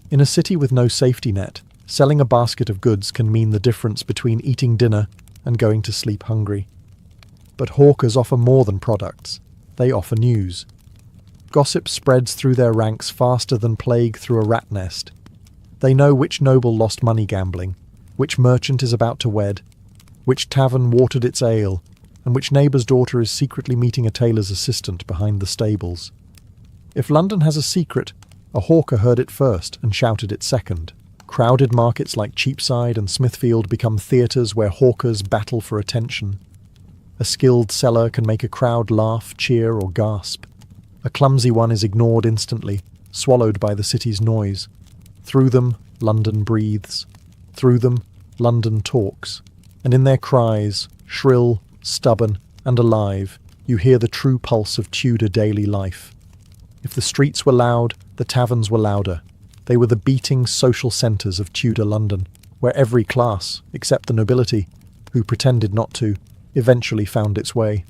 In a city with no safety net, selling a basket of goods can mean the difference between eating dinner and going to sleep hungry. But hawkers offer more than products. They offer news. Gossip spreads through their ranks faster than plague through a rat nest. They know which noble lost money gambling, which merchant is about to wed, which tavern watered its ale, and which neighbour's daughter is secretly meeting a tailor's assistant behind the stables. If London has a secret, a hawker heard it first and shouted it second. Crowded markets like Cheapside and Smithfield become theatres where hawkers battle for attention. A skilled seller can make a crowd laugh, cheer, or gasp. A clumsy one is ignored instantly, swallowed by the city's noise. Through them, London breathes. Through them, London talks. And in their cries, shrill, stubborn, and alive, you hear the true pulse of Tudor daily life. If the streets were loud, the taverns were louder. They were the beating social centres of Tudor London, where every class, except the nobility, who pretended not to, eventually found its way.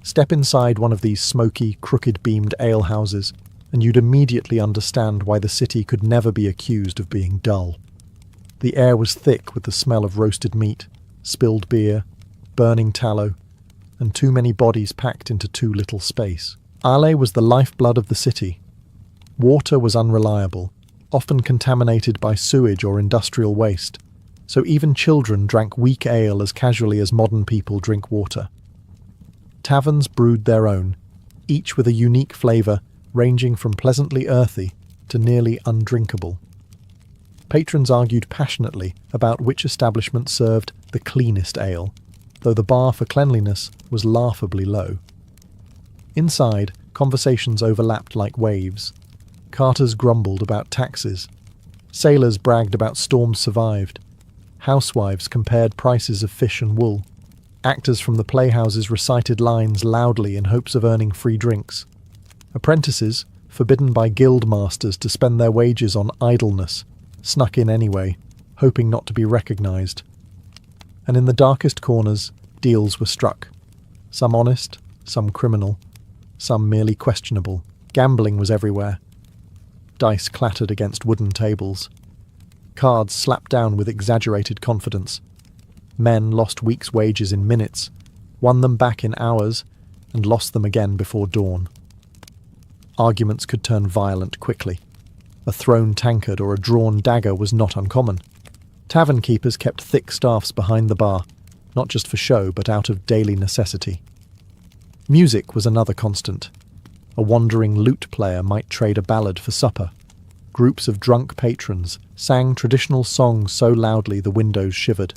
Step inside one of these smoky, crooked-beamed alehouses, and you'd immediately understand why the city could never be accused of being dull. The air was thick with the smell of roasted meat, spilled beer, burning tallow, and too many bodies packed into too little space. Ale was the lifeblood of the city. Water was unreliable, often contaminated by sewage or industrial waste, so even children drank weak ale as casually as modern people drink water. Taverns brewed their own, each with a unique flavour ranging from pleasantly earthy to nearly undrinkable. Patrons argued passionately about which establishment served the cleanest ale, though the bar for cleanliness was laughably low. Inside, conversations overlapped like waves. Carters grumbled about taxes. Sailors bragged about storms survived. Housewives compared prices of fish and wool. Actors from the playhouses recited lines loudly in hopes of earning free drinks. Apprentices, forbidden by guild masters to spend their wages on idleness, snuck in anyway, hoping not to be recognised. And in the darkest corners, deals were struck. Some honest, some criminal, some merely questionable. Gambling was everywhere. Dice clattered against wooden tables. Cards slapped down with exaggerated confidence. Men lost weeks' wages in minutes, won them back in hours, and lost them again before dawn. Arguments could turn violent quickly. A thrown tankard or a drawn dagger was not uncommon. Tavern keepers kept thick staffs behind the bar, not just for show but out of daily necessity. Music was another constant. A wandering lute player might trade a ballad for supper. Groups of drunk patrons sang traditional songs so loudly the windows shivered.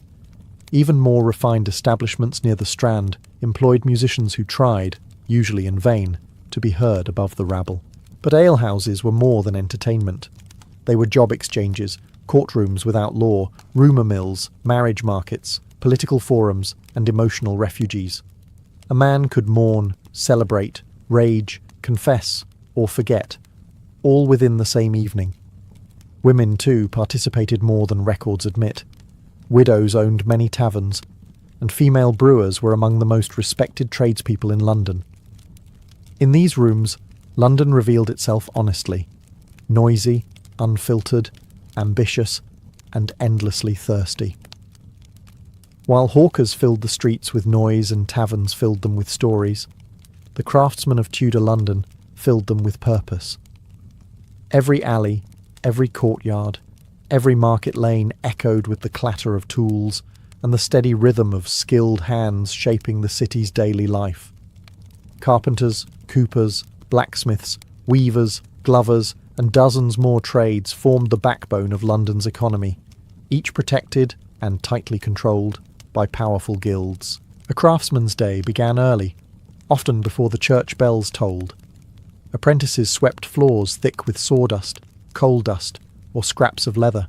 Even more refined establishments near the Strand employed musicians who tried, usually in vain, to be heard above the rabble. But alehouses were more than entertainment. They were job exchanges, courtrooms without law, rumour mills, marriage markets, political forums, and emotional refugees. A man could mourn, celebrate, rage, confess, or forget, all within the same evening. Women, too, participated more than records admit. Widows owned many taverns, and female brewers were among the most respected tradespeople in London. In these rooms, London revealed itself honestly, noisy, unfiltered, ambitious, and endlessly thirsty. While hawkers filled the streets with noise and taverns filled them with stories, the craftsmen of Tudor London filled them with purpose. Every alley, every courtyard, every market lane echoed with the clatter of tools and the steady rhythm of skilled hands shaping the city's daily life. Carpenters, coopers, blacksmiths, weavers, glovers, and dozens more trades formed the backbone of London's economy, each protected and tightly controlled by powerful guilds. A craftsman's day began early, often before the church bells tolled. Apprentices swept floors thick with sawdust, coal dust, or scraps of leather.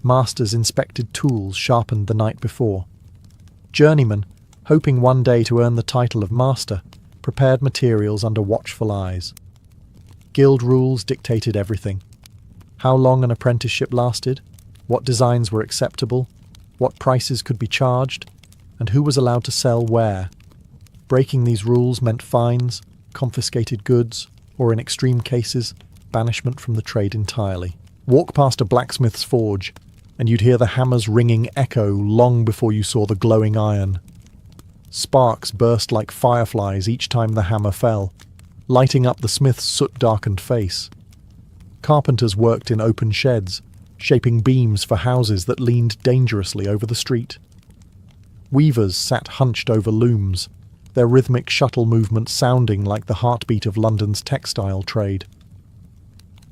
Masters inspected tools sharpened the night before. Journeymen, hoping one day to earn the title of master, prepared materials under watchful eyes. Guild rules dictated everything. How long an apprenticeship lasted, what designs were acceptable, what prices could be charged, and who was allowed to sell where. Breaking these rules meant fines, confiscated goods, or in extreme cases, banishment from the trade entirely. Walk past a blacksmith's forge, and you'd hear the hammer's ringing echo long before you saw the glowing iron. Sparks burst like fireflies each time the hammer fell, lighting up the smith's soot-darkened face. Carpenters worked in open sheds, shaping beams for houses that leaned dangerously over the street. Weavers sat hunched over looms, their rhythmic shuttle movement sounding like the heartbeat of London's textile trade.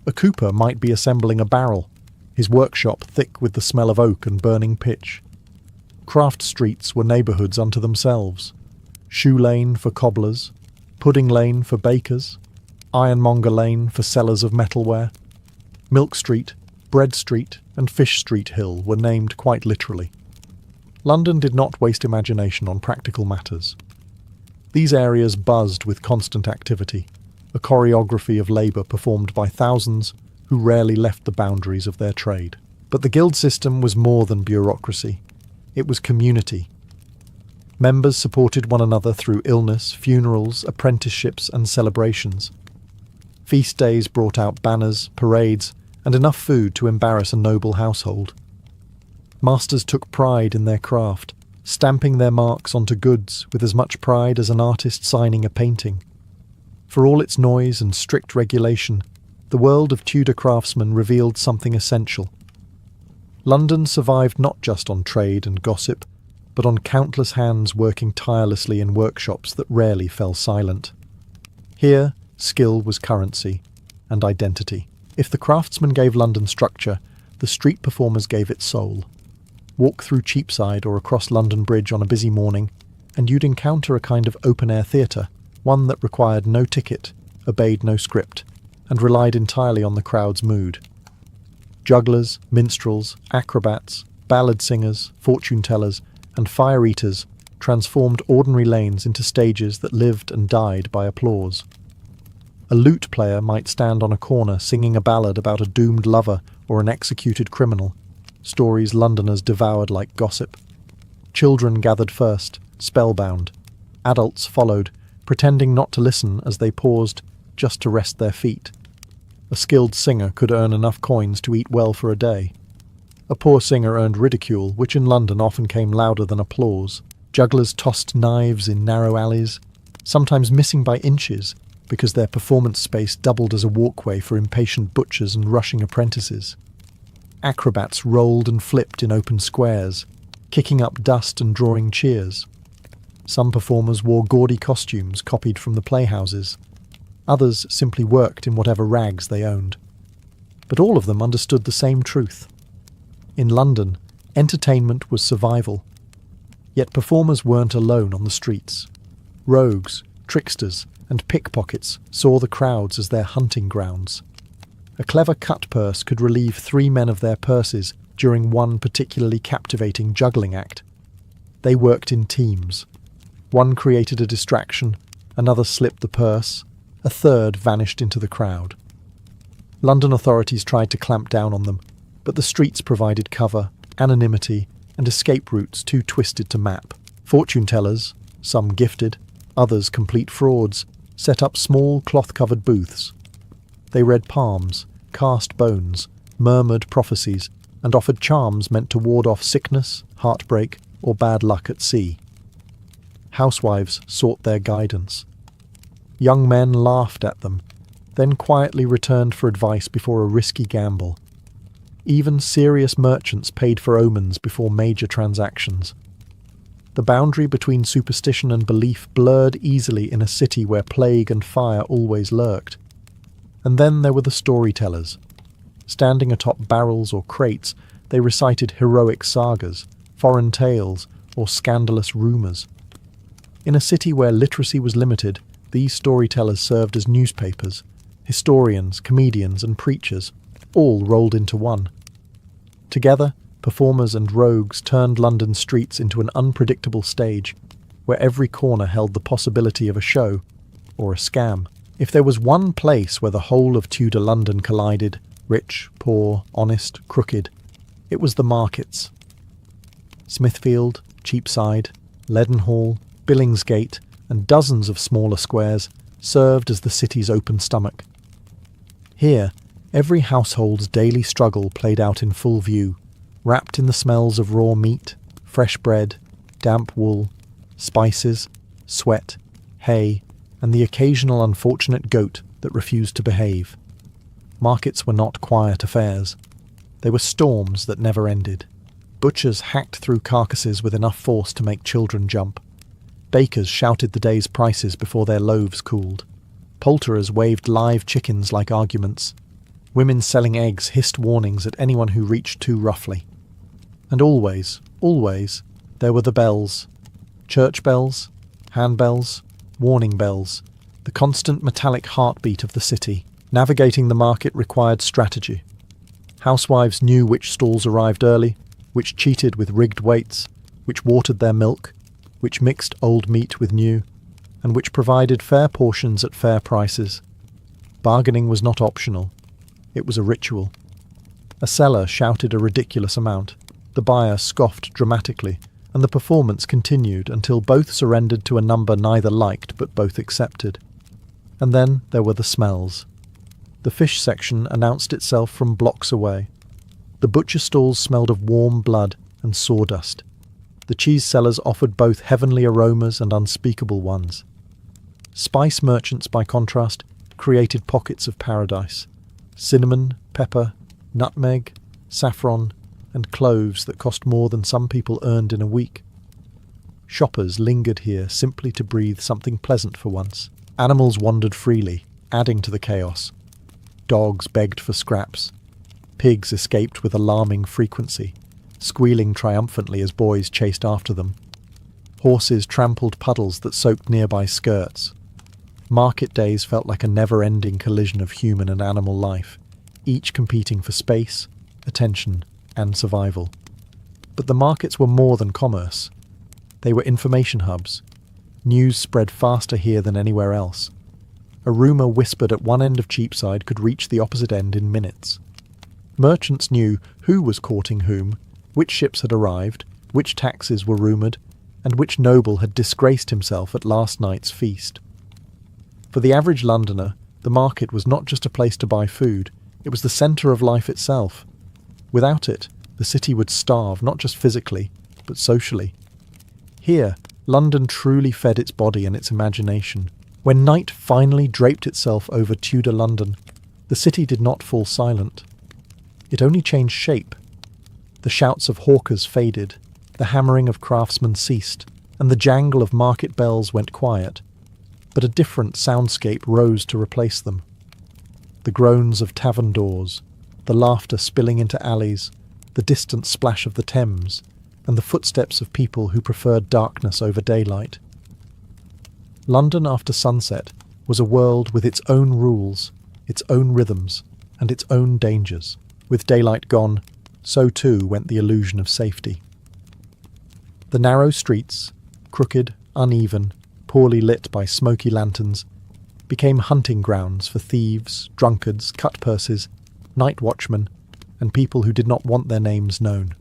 A cooper might be assembling a barrel, his workshop thick with the smell of oak and burning pitch. Craft streets were neighbourhoods unto themselves. Shoe Lane for cobblers, Pudding Lane for bakers, Ironmonger Lane for sellers of metalware. Milk Street, Bread Street, and Fish Street Hill were named quite literally. London did not waste imagination on practical matters. These areas buzzed with constant activity, a choreography of labour performed by thousands who rarely left the boundaries of their trade. But the guild system was more than bureaucracy. It was community. Members supported one another through illness, funerals, apprenticeships and celebrations. Feast days brought out banners, parades, and enough food to embarrass a noble household. Masters took pride in their craft, stamping their marks onto goods with as much pride as an artist signing a painting. For all its noise and strict regulation, the world of Tudor craftsmen revealed something essential. London survived not just on trade and gossip, but on countless hands working tirelessly in workshops that rarely fell silent. Here, skill was currency and identity. If the craftsman gave London structure, the street performers gave it soul. Walk through Cheapside or across London Bridge on a busy morning, and you'd encounter a kind of open-air theatre, one that required no ticket, obeyed no script, and relied entirely on the crowd's mood. Jugglers, minstrels, acrobats, ballad singers, fortune-tellers, and fire-eaters transformed ordinary lanes into stages that lived and died by applause. A lute player might stand on a corner singing a ballad about a doomed lover or an executed criminal, stories Londoners devoured like gossip. Children gathered first, spellbound. Adults followed, pretending not to listen as they paused just to rest their feet. A skilled singer could earn enough coins to eat well for a day. A poor singer earned ridicule, which in London often came louder than applause. Jugglers tossed knives in narrow alleys, sometimes missing by inches, because their performance space doubled as a walkway for impatient butchers and rushing apprentices. Acrobats rolled and flipped in open squares, kicking up dust and drawing cheers. Some performers wore gaudy costumes copied from the playhouses. Others simply worked in whatever rags they owned. But all of them understood the same truth. In London, entertainment was survival. Yet performers weren't alone on the streets. Rogues, tricksters, and pickpockets saw the crowds as their hunting grounds. A clever cut purse could relieve 3 men of their purses during one particularly captivating juggling act. They worked in teams. One created a distraction, another slipped the purse, a third vanished into the crowd. London authorities tried to clamp down on them, but the streets provided cover, anonymity, and escape routes too twisted to map. Fortune-tellers, some gifted, others complete frauds, set up small cloth-covered booths. They read palms, cast bones, murmured prophecies, and offered charms meant to ward off sickness, heartbreak, or bad luck at sea. Housewives sought their guidance. Young men laughed at them, then quietly returned for advice before a risky gamble. Even serious merchants paid for omens before major transactions. The boundary between superstition and belief blurred easily in a city where plague and fire always lurked. And then there were the storytellers. Standing atop barrels or crates, they recited heroic sagas, foreign tales, or scandalous rumours. In a city where literacy was limited, these storytellers served as newspapers. Historians, comedians, and preachers, all rolled into one. Together, performers and rogues turned London streets into an unpredictable stage, where every corner held the possibility of a show, or a scam. If there was one place where the whole of Tudor London collided, rich, poor, honest, crooked, it was the markets. Smithfield, Cheapside, Leadenhall, Billingsgate, and dozens of smaller squares served as the city's open stomach. Here, every household's daily struggle played out in full view, wrapped in the smells of raw meat, fresh bread, damp wool, spices, sweat, hay, and the occasional unfortunate goat that refused to behave. Markets were not quiet affairs. They were storms that never ended. Butchers hacked through carcasses with enough force to make children jump. Bakers shouted the day's prices before their loaves cooled. Poulterers waved live chickens like arguments. Women selling eggs hissed warnings at anyone who reached too roughly. And always, there were the bells. Church bells, handbells, warning bells, the constant metallic heartbeat of the city. Navigating the market required strategy. Housewives knew which stalls arrived early, which cheated with rigged weights, which watered their milk, which mixed old meat with new. and which provided fair portions at fair prices. Bargaining was not optional. It was a ritual. A seller shouted a ridiculous amount, the buyer scoffed dramatically, and the performance continued until both surrendered to a number neither liked but both accepted. And then there were the smells. The fish section announced itself from blocks away. The butcher stalls smelled of warm blood and sawdust. The cheese sellers offered both heavenly aromas and unspeakable ones. Spice merchants, by contrast, created pockets of paradise. Cinnamon, pepper, nutmeg, saffron, and cloves that cost more than some people earned in a week. Shoppers lingered here simply to breathe something pleasant for once. Animals wandered freely, adding to the chaos. Dogs begged for scraps. Pigs escaped with alarming frequency, squealing triumphantly as boys chased after them. Horses trampled puddles that soaked nearby skirts. Market days felt like a never-ending collision of human and animal life, each competing for space, attention, and survival. But the markets were more than commerce. They were information hubs. News spread faster here than anywhere else. A rumour whispered at one end of Cheapside could reach the opposite end in minutes. Merchants knew who was courting whom, which ships had arrived, which taxes were rumoured, and which noble had disgraced himself at last night's feast. For the average Londoner, the market was not just a place to buy food, it was the centre of life itself. Without it, the city would starve, not just physically, but socially. Here, London truly fed its body and its imagination. When night finally draped itself over Tudor London, the city did not fall silent. It only changed shape. The shouts of hawkers faded, the hammering of craftsmen ceased, and the jangle of market bells went quiet. But a different soundscape rose to replace them. The groans of tavern doors, the laughter spilling into alleys, the distant splash of the Thames, and the footsteps of people who preferred darkness over daylight. London after sunset was a world with its own rules, its own rhythms, and its own dangers. With daylight gone, so too went the illusion of safety. The narrow streets, crooked, uneven, poorly lit by smoky lanterns, became hunting grounds for thieves, drunkards, cut-purses, night watchmen, and people who did not want their names known.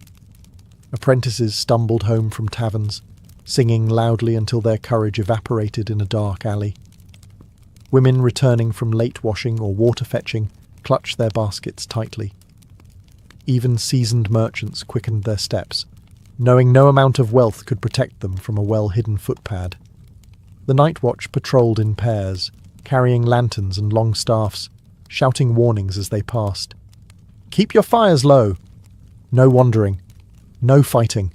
Apprentices stumbled home from taverns, singing loudly until their courage evaporated in a dark alley. Women returning from late washing or water fetching clutched their baskets tightly. Even seasoned merchants quickened their steps, knowing no amount of wealth could protect them from a well-hidden footpad. The night watch patrolled in pairs, carrying lanterns and long staffs, shouting warnings as they passed. "Keep your fires low!" No wandering. No fighting.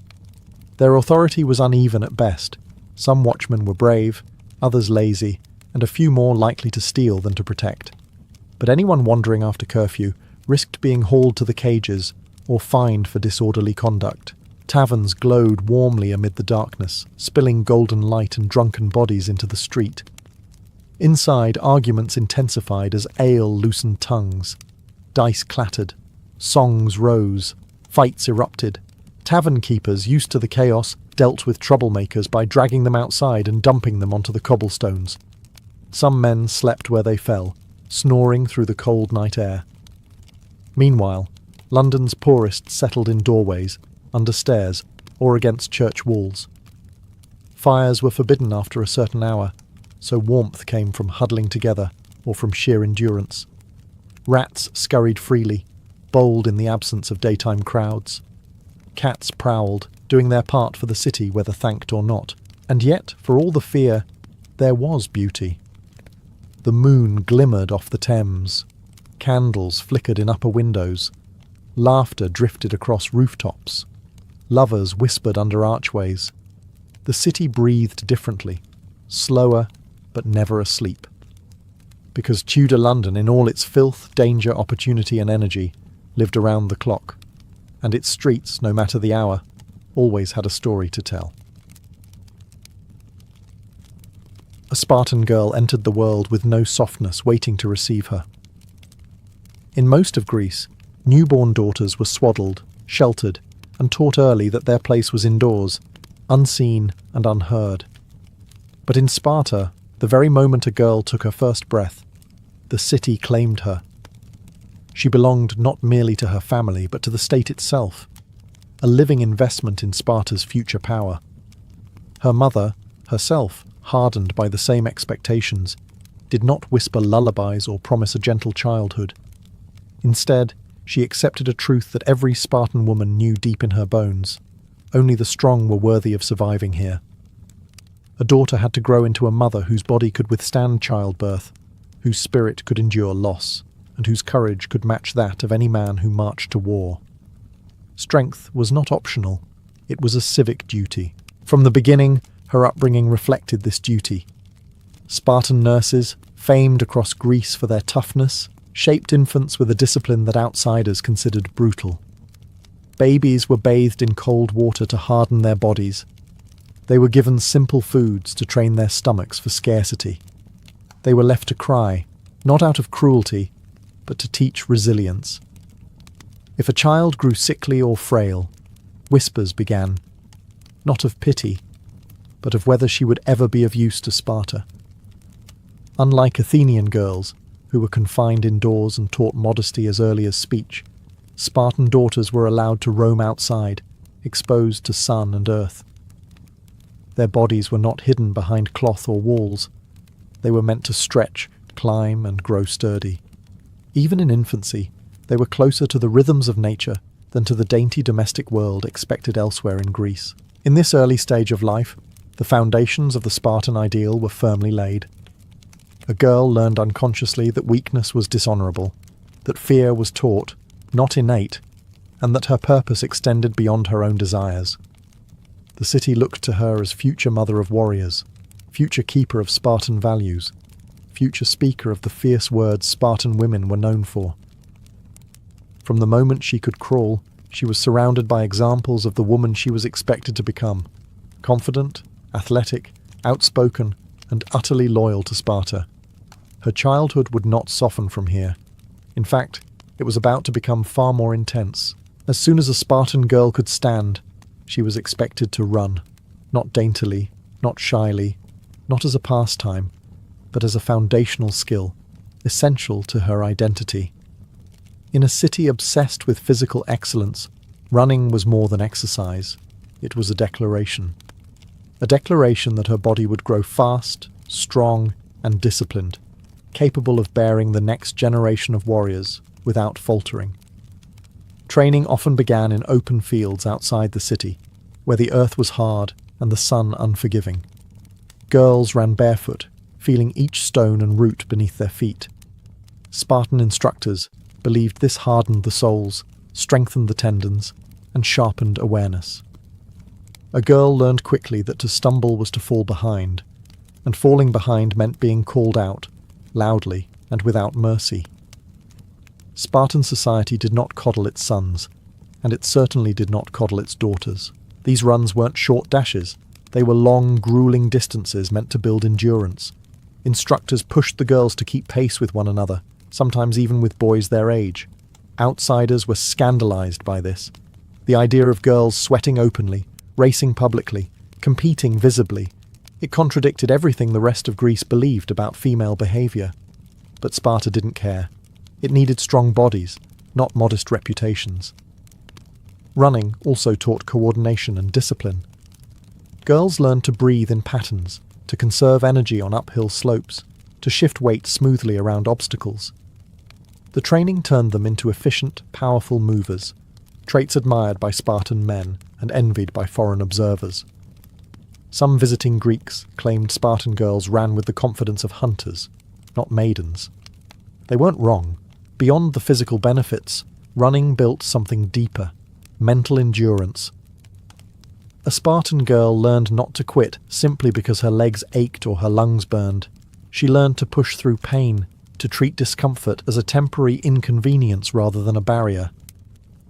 Their authority was uneven at best. Some watchmen were brave, others lazy, and a few more likely to steal than to protect. But anyone wandering after curfew risked being hauled to the cages or fined for disorderly conduct. Taverns glowed warmly amid the darkness, spilling golden light and drunken bodies into the street. Inside, arguments intensified as ale loosened tongues. Dice clattered. Songs rose. Fights erupted. Tavern keepers, used to the chaos, dealt with troublemakers by dragging them outside and dumping them onto the cobblestones. Some men slept where they fell, snoring through the cold night air. Meanwhile, London's poorest settled in doorways, under stairs, or against church walls. Fires were forbidden after a certain hour, so warmth came from huddling together or from sheer endurance. Rats scurried freely, bold in the absence of daytime crowds. Cats prowled, doing their part for the city whether thanked or not. And yet, for all the fear, there was beauty. The moon glimmered off the Thames. Candles flickered in upper windows. Laughter drifted across rooftops. Lovers whispered under archways. The city breathed differently, slower but never asleep. Because Tudor London, in all its filth, danger, opportunity and energy, lived around the clock, and its streets, no matter the hour, always had a story to tell. A Spartan girl entered the world with no softness waiting to receive her. In most of Greece, newborn daughters were swaddled, sheltered, and taught early that their place was indoors, unseen and unheard. But in Sparta, the very moment a girl took her first breath, the city claimed her. She belonged not merely to her family, but to the state itself, a living investment in Sparta's future power. Her mother, herself hardened by the same expectations, did not whisper lullabies or promise a gentle childhood. Instead, she accepted a truth that every Spartan woman knew deep in her bones. Only the strong were worthy of surviving here. A daughter had to grow into a mother whose body could withstand childbirth, whose spirit could endure loss, and whose courage could match that of any man who marched to war. Strength was not optional, it was a civic duty. From the beginning, her upbringing reflected this duty. Spartan nurses, famed across Greece for their toughness, shaped infants with a discipline that outsiders considered brutal. Babies were bathed in cold water to harden their bodies. They were given simple foods to train their stomachs for scarcity. They were left to cry, not out of cruelty, but to teach resilience. If a child grew sickly or frail, whispers began, not of pity, but of whether she would ever be of use to Sparta. Unlike Athenian girls, who were confined indoors and taught modesty as early as speech, Spartan daughters were allowed to roam outside, exposed to sun and earth. Their bodies were not hidden behind cloth or walls. They were meant to stretch, climb, and grow sturdy. Even in infancy, they were closer to the rhythms of nature than to the dainty domestic world expected elsewhere in Greece. In this early stage of life, the foundations of the Spartan ideal were firmly laid. A girl learned unconsciously that weakness was dishonourable, that fear was taught, not innate, and that her purpose extended beyond her own desires. The city looked to her as future mother of warriors, future keeper of Spartan values, future speaker of the fierce words Spartan women were known for. From the moment she could crawl, she was surrounded by examples of the woman she was expected to become, confident, athletic, outspoken, and utterly loyal to Sparta. Her childhood would not soften from here. In fact, it was about to become far more intense. As soon as a Spartan girl could stand, she was expected to run, not daintily, not shyly, not as a pastime, but as a foundational skill, essential to her identity. In a city obsessed with physical excellence, running was more than exercise. It was a declaration. A declaration that her body would grow fast, strong, and disciplined, capable of bearing the next generation of warriors without faltering. Training often began in open fields outside the city, where the earth was hard and the sun unforgiving. Girls ran barefoot, feeling each stone and root beneath their feet. Spartan instructors believed this hardened the soles, strengthened the tendons, and sharpened awareness. A girl learned quickly that to stumble was to fall behind, and falling behind meant being called out, loudly and without mercy. Spartan society did not coddle its sons, and it certainly did not coddle its daughters. These runs weren't short dashes. They were long, grueling distances meant to build endurance. Instructors pushed the girls to keep pace with one another, sometimes even with boys their age. Outsiders were scandalized by this. The idea of girls sweating openly, racing publicly, competing visibly. It contradicted everything the rest of Greece believed about female behavior. But Sparta didn't care. It needed strong bodies, not modest reputations. Running also taught coordination and discipline. Girls learned to breathe in patterns, to conserve energy on uphill slopes, to shift weight smoothly around obstacles. The training turned them into efficient, powerful movers, traits admired by Spartan men and envied by foreign observers. Some visiting Greeks claimed Spartan girls ran with the confidence of hunters, not maidens. They weren't wrong. Beyond the physical benefits, running built something deeper, mental endurance. A Spartan girl learned not to quit simply because her legs ached or her lungs burned. She learned to push through pain, to treat discomfort as a temporary inconvenience rather than a barrier.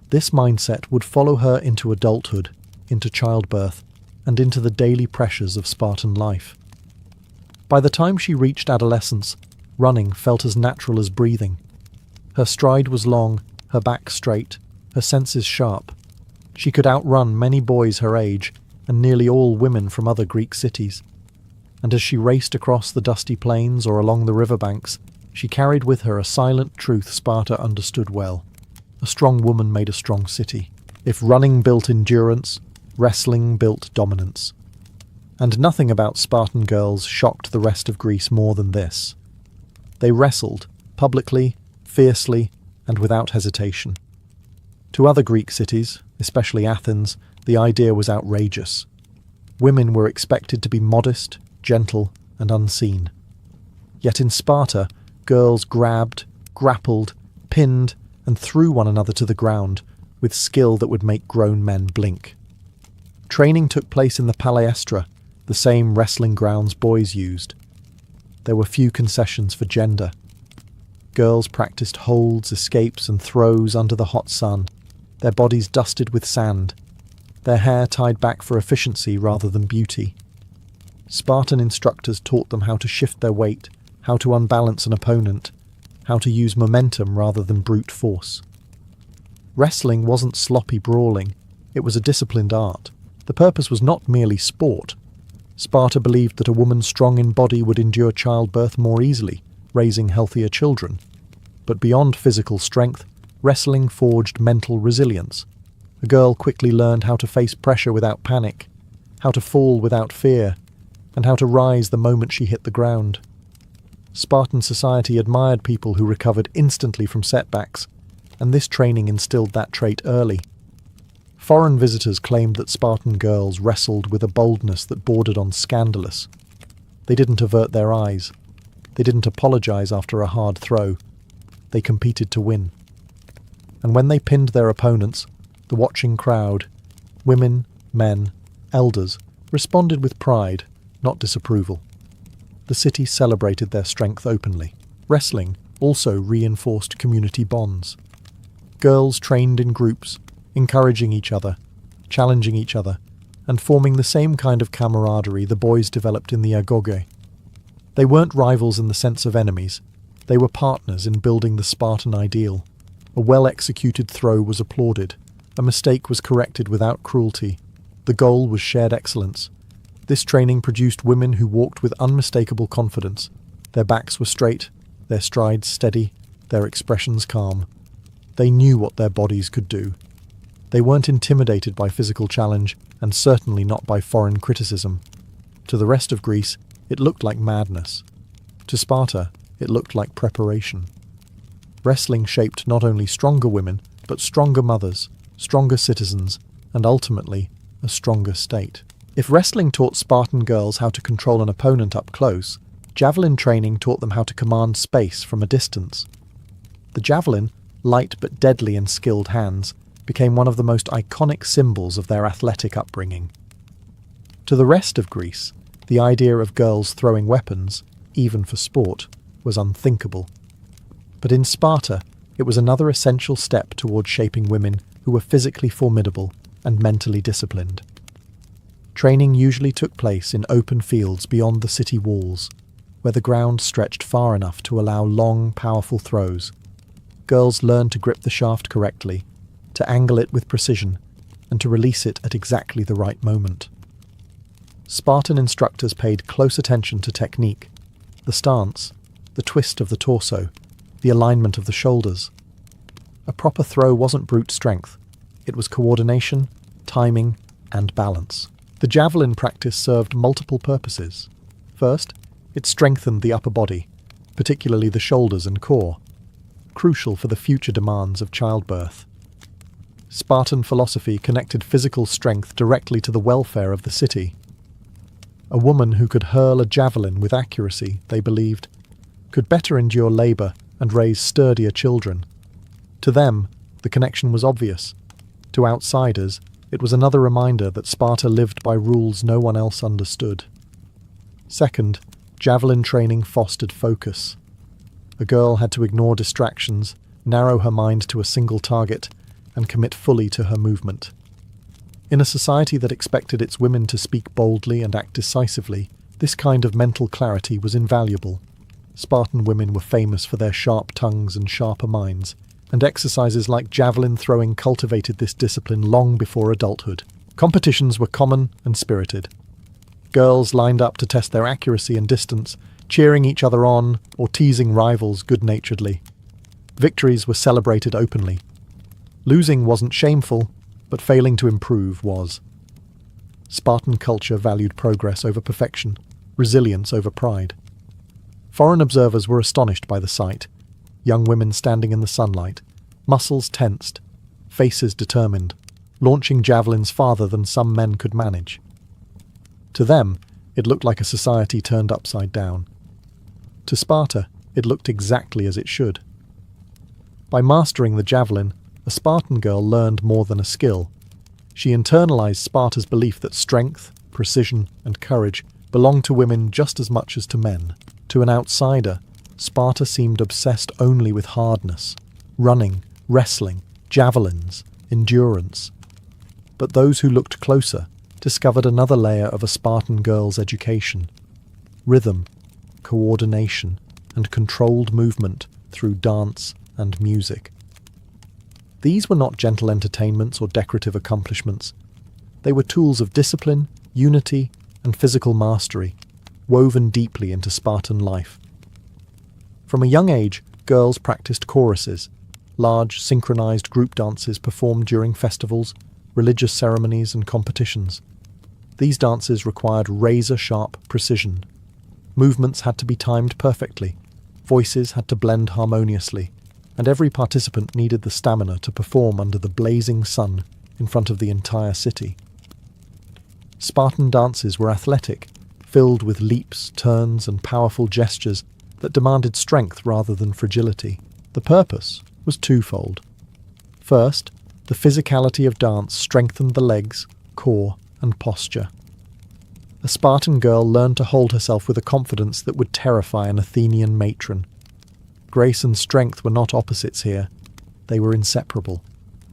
This mindset would follow her into adulthood, into childbirth, and into the daily pressures of Spartan life. By the time she reached adolescence, running felt as natural as breathing. Her stride was long, her back straight, her senses sharp. She could outrun many boys her age and nearly all women from other Greek cities. and as she raced across the dusty plains or along the riverbanks, she carried with her a silent truth Sparta understood well. A strong woman made a strong city. If running built endurance, wrestling built dominance. And nothing about Spartan girls shocked the rest of Greece more than this. They wrestled, publicly, fiercely, and without hesitation. To other Greek cities, especially Athens, the idea was outrageous. Women were expected to be modest, gentle, and unseen. Yet in Sparta, girls grabbed, grappled, pinned, and threw one another to the ground with skill that would make grown men blink. Training took place in the palaestra, the same wrestling grounds boys used. There were few concessions for gender. Girls practiced holds, escapes, and throws under the hot sun, their bodies dusted with sand, their hair tied back for efficiency rather than beauty. Spartan instructors taught them how to shift their weight, how to unbalance an opponent, how to use momentum rather than brute force. Wrestling wasn't sloppy brawling, it was a disciplined art. The purpose was not merely sport. Sparta believed that a woman strong in body would endure childbirth more easily, raising healthier children. But beyond physical strength, wrestling forged mental resilience. A girl quickly learned how to face pressure without panic, how to fall without fear, and how to rise the moment she hit the ground. Spartan society admired people who recovered instantly from setbacks, and this training instilled that trait early. Foreign visitors claimed that Spartan girls wrestled with a boldness that bordered on scandalous. They didn't avert their eyes. They didn't apologize after a hard throw. They competed to win. And when they pinned their opponents, the watching crowd, women, men, elders, responded with pride, not disapproval. The city celebrated their strength openly. Wrestling also reinforced community bonds. Girls trained in groups, encouraging each other, challenging each other, and forming the same kind of camaraderie the boys developed in the agoge. They weren't rivals in the sense of enemies. They were partners in building the Spartan ideal. A well-executed throw was applauded. A mistake was corrected without cruelty. The goal was shared excellence. This training produced women who walked with unmistakable confidence. Their backs were straight, their strides steady, their expressions calm. They knew what their bodies could do. They weren't intimidated by physical challenge, and certainly not by foreign criticism. To the rest of Greece, it looked like madness. To Sparta, it looked like preparation. Wrestling shaped not only stronger women, but stronger mothers, stronger citizens, and ultimately, a stronger state. If wrestling taught Spartan girls how to control an opponent up close, javelin training taught them how to command space from a distance. The javelin, light but deadly in skilled hands, became one of the most iconic symbols of their athletic upbringing. To the rest of Greece, the idea of girls throwing weapons, even for sport, was unthinkable. But in Sparta, it was another essential step toward shaping women who were physically formidable and mentally disciplined. Training usually took place in open fields beyond the city walls, where the ground stretched far enough to allow long, powerful throws. Girls learned to grip the shaft correctly, to angle it with precision, and to release it at exactly the right moment. Spartan instructors paid close attention to technique, the stance, the twist of the torso, the alignment of the shoulders. A proper throw wasn't brute strength. It was coordination, timing, and balance. The javelin practice served multiple purposes. First, it strengthened the upper body, particularly the shoulders and core, crucial for the future demands of childbirth. Spartan philosophy connected physical strength directly to the welfare of the city. A woman who could hurl a javelin with accuracy, they believed, could better endure labour and raise sturdier children. To them, the connection was obvious. To outsiders, it was another reminder that Sparta lived by rules no one else understood. Second, javelin training fostered focus. A girl had to ignore distractions, narrow her mind to a single target, and commit fully to her movement. In a society that expected its women to speak boldly and act decisively, this kind of mental clarity was invaluable. Spartan women were famous for their sharp tongues and sharper minds, and exercises like javelin throwing cultivated this discipline long before adulthood. Competitions were common and spirited. Girls lined up to test their accuracy and distance, cheering each other on or teasing rivals good-naturedly. Victories were celebrated openly. Losing wasn't shameful, but failing to improve was. Spartan culture valued progress over perfection, resilience over pride. Foreign observers were astonished by the sight. Young women standing in the sunlight, muscles tensed, faces determined, launching javelins farther than some men could manage. To them, it looked like a society turned upside down. To Sparta, it looked exactly as it should. By mastering the javelin, a Spartan girl learned more than a skill. She internalized Sparta's belief that strength, precision, and courage belonged to women just as much as to men. To an outsider, Sparta seemed obsessed only with hardness, running, wrestling, javelins, endurance. But those who looked closer discovered another layer of a Spartan girl's education: rhythm, coordination, and controlled movement through dance and music. These were not gentle entertainments or decorative accomplishments. They were tools of discipline, unity, and physical mastery, woven deeply into Spartan life. From a young age, girls practiced choruses, large synchronized group dances performed during festivals, religious ceremonies, and competitions. These dances required razor-sharp precision. Movements had to be timed perfectly, voices had to blend harmoniously, and every participant needed the stamina to perform under the blazing sun in front of the entire city. Spartan dances were athletic, filled with leaps, turns, and powerful gestures that demanded strength rather than fragility. The purpose was twofold. First, the physicality of dance strengthened the legs, core, and posture. A Spartan girl learned to hold herself with a confidence that would terrify an Athenian matron. Grace and strength were not opposites here. They were inseparable.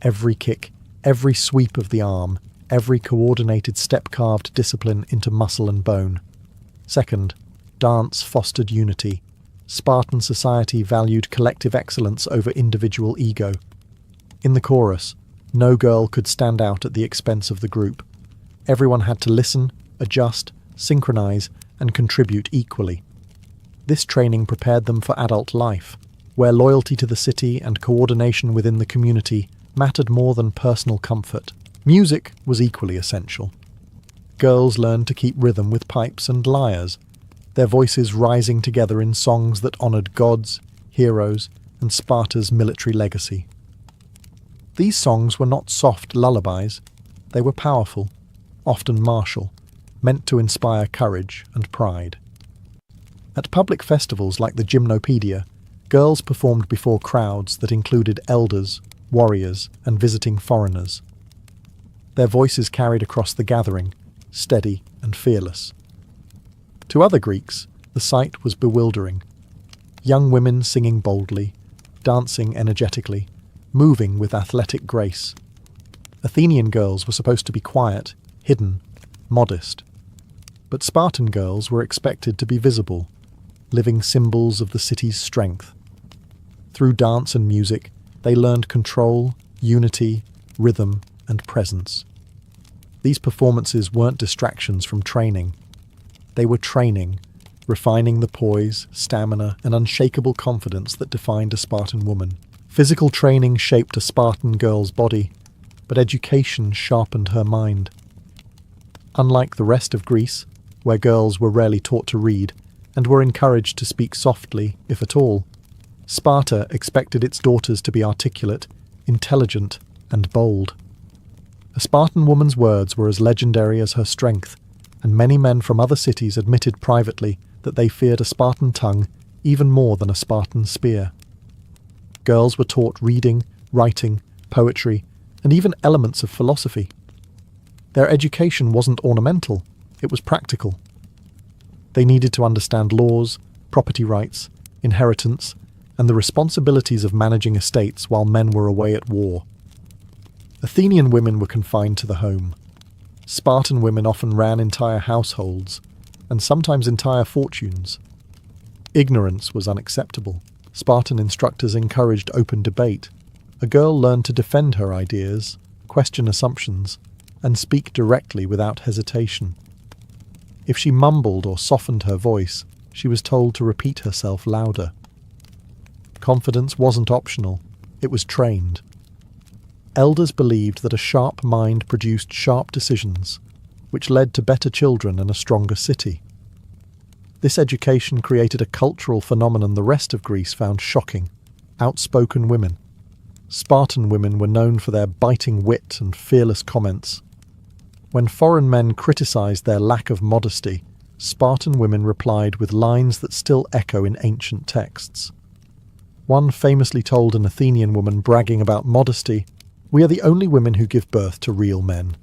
Every kick, every sweep of the arm, every coordinated step carved discipline into muscle and bone. Second, dance fostered unity. Spartan society valued collective excellence over individual ego. In the chorus, no girl could stand out at the expense of the group. Everyone had to listen, adjust, synchronize, and contribute equally. This training prepared them for adult life, where loyalty to the city and coordination within the community mattered more than personal comfort. Music was equally essential. Girls learned to keep rhythm with pipes and lyres, their voices rising together in songs that honored gods, heroes, and Sparta's military legacy. These songs were not soft lullabies. They were powerful, often martial, meant to inspire courage and pride. At public festivals like the Gymnopedia, girls performed before crowds that included elders, warriors, and visiting foreigners. Their voices carried across the gathering, steady and fearless. To other Greeks, the sight was bewildering. Young women singing boldly, dancing energetically, moving with athletic grace. Athenian girls were supposed to be quiet, hidden, modest. But Spartan girls were expected to be visible, living symbols of the city's strength. Through dance and music, they learned control, unity, rhythm, and presence. These performances weren't distractions from training. They were training, refining the poise, stamina, and unshakable confidence that defined a Spartan woman. Physical training shaped a Spartan girl's body, but education sharpened her mind. Unlike the rest of Greece, where girls were rarely taught to read, and were encouraged to speak softly, if at all, Sparta expected its daughters to be articulate, intelligent, and bold. A Spartan woman's words were as legendary as her strength, and many men from other cities admitted privately that they feared a Spartan tongue even more than a Spartan spear. Girls were taught reading, writing, poetry, and even elements of philosophy. Their education wasn't ornamental, it was practical. They needed to understand laws, property rights, inheritance, and the responsibilities of managing estates while men were away at war. Athenian women were confined to the home. Spartan women often ran entire households, and sometimes entire fortunes. Ignorance was unacceptable. Spartan instructors encouraged open debate. A girl learned to defend her ideas, question assumptions, and speak directly without hesitation. If she mumbled or softened her voice, she was told to repeat herself louder. Confidence wasn't optional, it was trained. Elders believed that a sharp mind produced sharp decisions, which led to better children and a stronger city. This education created a cultural phenomenon the rest of Greece found shocking: outspoken women. Spartan women were known for their biting wit and fearless comments. When foreign men criticized their lack of modesty, Spartan women replied with lines that still echo in ancient texts. One famously told an Athenian woman bragging about modesty, "We are the only women who give birth to real men."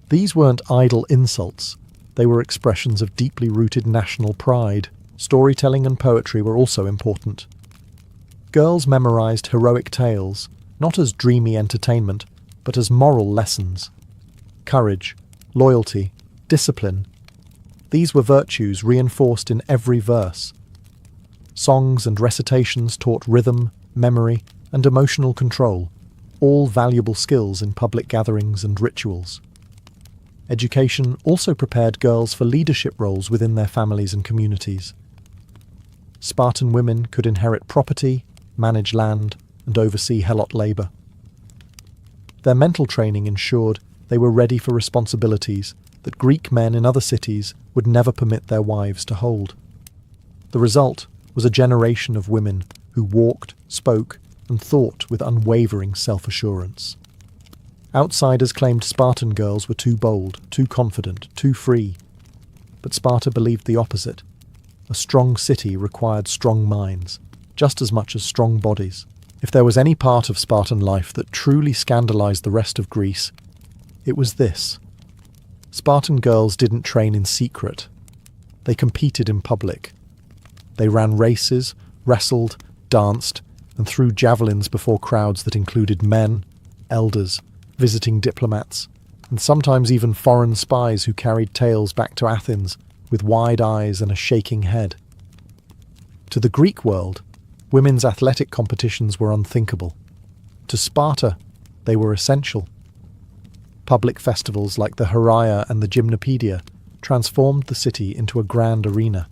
These weren't idle insults, they were expressions of deeply rooted national pride. Storytelling and poetry were also important. Girls memorized heroic tales, not as dreamy entertainment, but as moral lessons. Courage, loyalty, discipline. These were virtues reinforced in every verse. Songs and recitations taught rhythm, memory, and emotional control, all valuable skills in public gatherings and rituals. Education also prepared girls for leadership roles within their families and communities. Spartan women could inherit property, manage land, and oversee helot labour. Their mental training ensured they were ready for responsibilities that Greek men in other cities would never permit their wives to hold. The result was a generation of women who walked, spoke, and thought with unwavering self-assurance. Outsiders claimed Spartan girls were too bold, too confident, too free. But Sparta believed the opposite. A strong city required strong minds, just as much as strong bodies. If there was any part of Spartan life that truly scandalized the rest of Greece, it was this. Spartan girls didn't train in secret. They competed in public. They ran races, wrestled, danced, and threw javelins before crowds that included men, elders, visiting diplomats, and sometimes even foreign spies who carried tales back to Athens with wide eyes and a shaking head. To the Greek world, women's athletic competitions were unthinkable. To Sparta, they were essential. Public festivals like the Heraia and the Gymnopaedia transformed the city into a grand arena.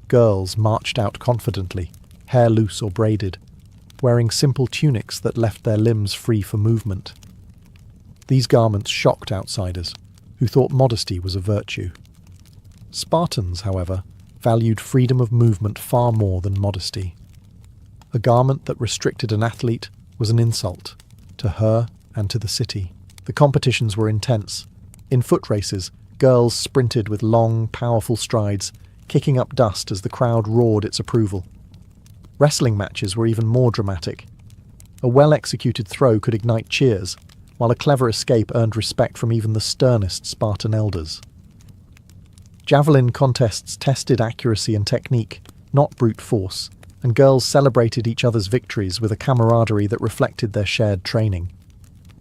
Girls marched out confidently, hair loose or braided, wearing simple tunics that left their limbs free for movement. These garments shocked outsiders, who thought modesty was a virtue. Spartans, however, valued freedom of movement far more than modesty. A garment that restricted an athlete was an insult, to her and to the city. The competitions were intense. In foot races, girls sprinted with long, powerful strides, kicking up dust as the crowd roared its approval. Wrestling matches were even more dramatic. A well-executed throw could ignite cheers, while a clever escape earned respect from even the sternest Spartan elders. Javelin contests tested accuracy and technique, not brute force, and girls celebrated each other's victories with a camaraderie that reflected their shared training.